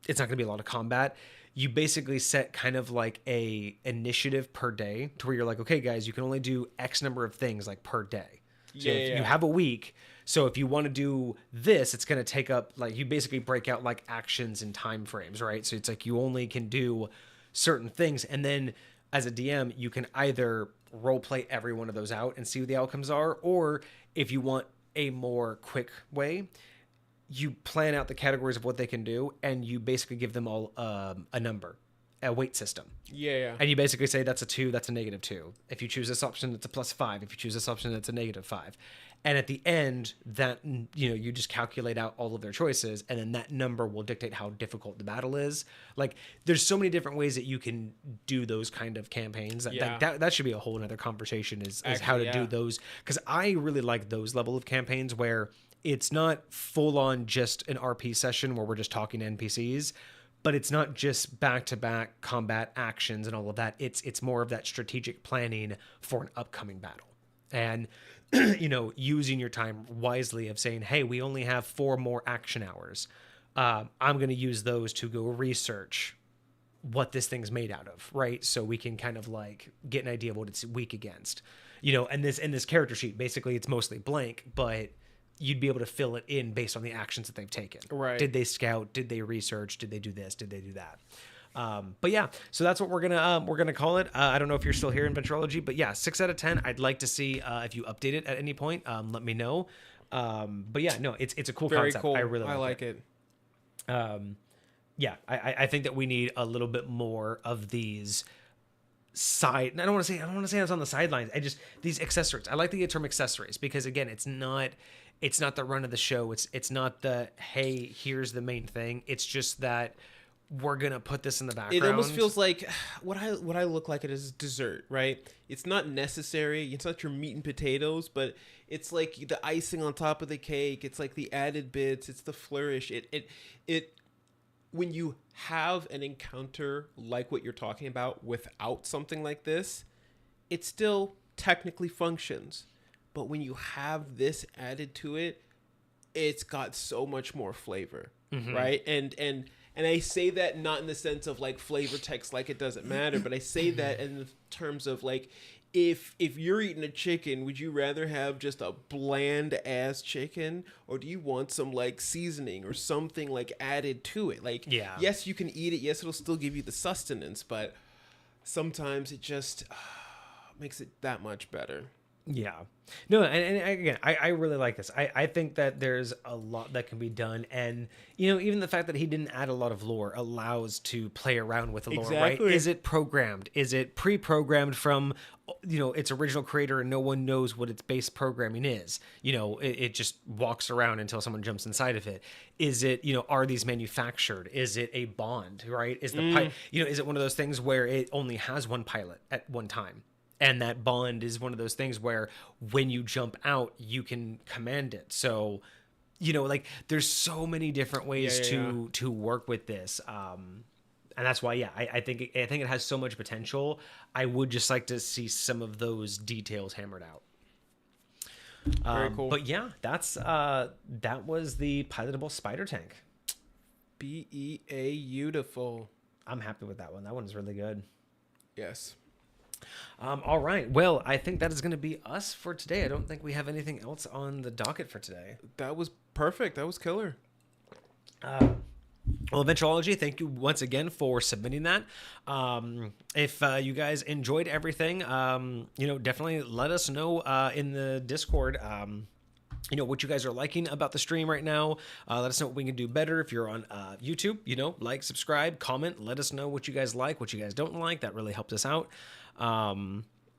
it's not going to be a lot of combat. You basically set kind of like a initiative per day, to where you're like, okay, guys, you can only do X number of things like per day. So if you have a week. So if you want to do this, it's going to take up, like, you basically break out like actions and time frames, right? So it's like you only can do certain things. And then as a DM, you can either role play every one of those out and see what the outcomes are, or if you want a more quick way, you plan out the categories of what they can do, and you basically give them all a number. a weight system. Yeah. And you basically say that's a 2, that's a -2. If you choose this option, it's a +5. If you choose this option, it's a -5. And at the end, that, you just calculate out all of their choices, and then that number will dictate how difficult the battle is. Like, there's so many different ways that you can do those kind of campaigns. That should be a whole another conversation is how to do those. Because I really like those level of campaigns where it's not full on just an RP session where we're just talking to NPCs, but it's not just back-to-back combat actions and all of that. It's more of that strategic planning for an upcoming battle. And using your time wisely of saying, hey, we only have 4 more action hours. I'm going to use those to go research what this thing's made out of, right? So we can kind of like get an idea of what it's weak against, and this character sheet, basically it's mostly blank, but you'd be able to fill it in based on the actions that they've taken. Right. Did they scout? Did they research? Did they do this? Did they do that? But yeah, so that's what we're gonna call it. I don't know if you're still here in Inventureology, but yeah, 6 out of 10. I'd like to see if you update it at any point. Let me know. But yeah, no, it's a cool Very concept. cool. I really like it. Yeah, I think that we need a little bit more of these side. I don't want to say it's on the sidelines. These accessories. I like the term accessories because again, it's not the run of the show. It's not the, hey, here's the main thing. It's just that we're gonna put this in the background. It almost feels like what I look like it is dessert, right? It's not necessary. It's not your meat and potatoes, but it's like the icing on top of the cake. It's like the added bits. It's the flourish. It when you have an encounter like what you're talking about without something like this, it still technically functions. But when you have this added to it, it's got so much more flavor, right? And I say that not in the sense of like flavor text, like it doesn't matter, but I say that in the terms of like, if you're eating a chicken, would you rather have just a bland ass chicken, or do you want some like seasoning or something like added to it? Like, yes, you can eat it. Yes, it'll still give you the sustenance, but sometimes it just makes it that much better. Yeah. No, and again, I really like this. I think that there's a lot that can be done. And, even the fact that he didn't add a lot of lore allows to play around with the lore, right? Is it programmed? Is it pre-programmed from, its original creator and no one knows what its base programming is? It just walks around until someone jumps inside of it. Is it, are these manufactured? Is it a bond, right? Is the is it one of those things where it only has one pilot at one time? And that bond is one of those things where when you jump out, you can command it. So, like there's so many different ways to work with this. And that's why, I think it has so much potential. I would just like to see some of those details hammered out. Very cool. But yeah, that was the pilotable spider tank. Beautiful. I'm happy with that one. That one's really good. Yes. All right. Well, I think that is going to be us for today. I don't think we have anything else on the docket for today. That was perfect. That was killer. Well, Inventureology, thank you once again for submitting that. If you guys enjoyed everything, definitely let us know in the Discord. What you guys are liking about the stream right now. Let us know what we can do better. If you're on YouTube, like, subscribe, comment. Let us know what you guys like, what you guys don't like. That really helps us out.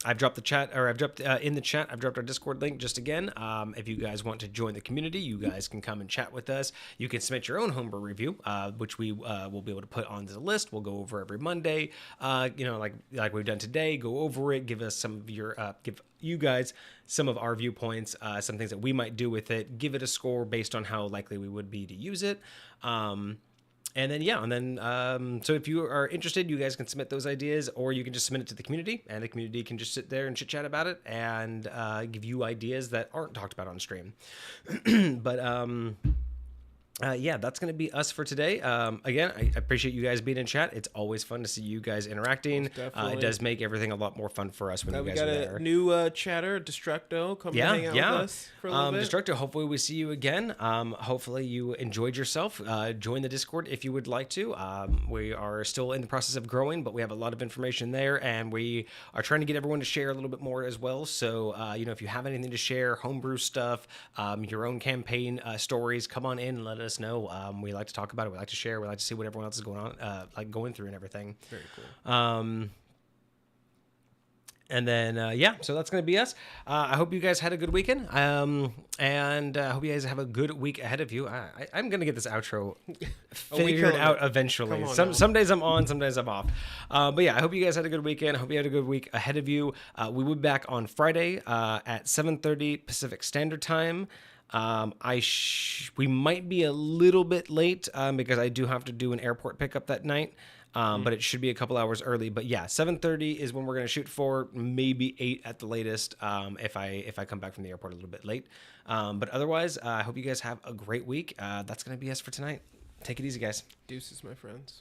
I've dropped in the chat. I've dropped our Discord link just again. If you guys want to join the community, you guys can come and chat with us. You can submit your own homebrew review, which we will be able to put on the list. We'll go over every Monday. Like we've done today. Go over it. Give us some of your give you guys some of our viewpoints, some things that we might do with it. Give it a score based on how likely we would be to use it. So if you are interested, you guys can submit those ideas, or you can just submit it to the community, and the community can just sit there and chit chat about it and give you ideas that aren't talked about on stream. But that's going to be us for today. Again, I appreciate you guys being in chat. It's always fun to see you guys interacting. It does make everything a lot more fun for us when you guys are there. We got a new chatter, Destructo, come hang out with us for a little bit. Destructo, hopefully we see you again. Hopefully you enjoyed yourself. Join the Discord if you would like to. We are still in the process of growing, but we have a lot of information there, and we are trying to get everyone to share a little bit more as well. So, if you have anything to share, homebrew stuff, your own campaign stories, come on in and let us us know. We like to talk about it. We like to share. We like to see what everyone else is going on, like going through and everything. Very cool. And then, so that's going to be us. I hope you guys had a good weekend. And I hope you guys have a good week ahead of you. I'm going to get this outro figured out eventually. Some days I'm on, some days I'm off. But yeah, I hope you guys had a good weekend. I hope you had a good week ahead of you. We will be back on Friday at 7:30 Pacific Standard Time. We might be a little bit late because I do have to do an airport pickup that night. But it should be a couple hours early. But yeah, 7:30 is when we're going to shoot for, maybe 8 at the latest if I come back from the airport a little bit late. But otherwise, I hope you guys have a great week. That's going to be us for tonight. Take it easy, guys. Deuces, my friends.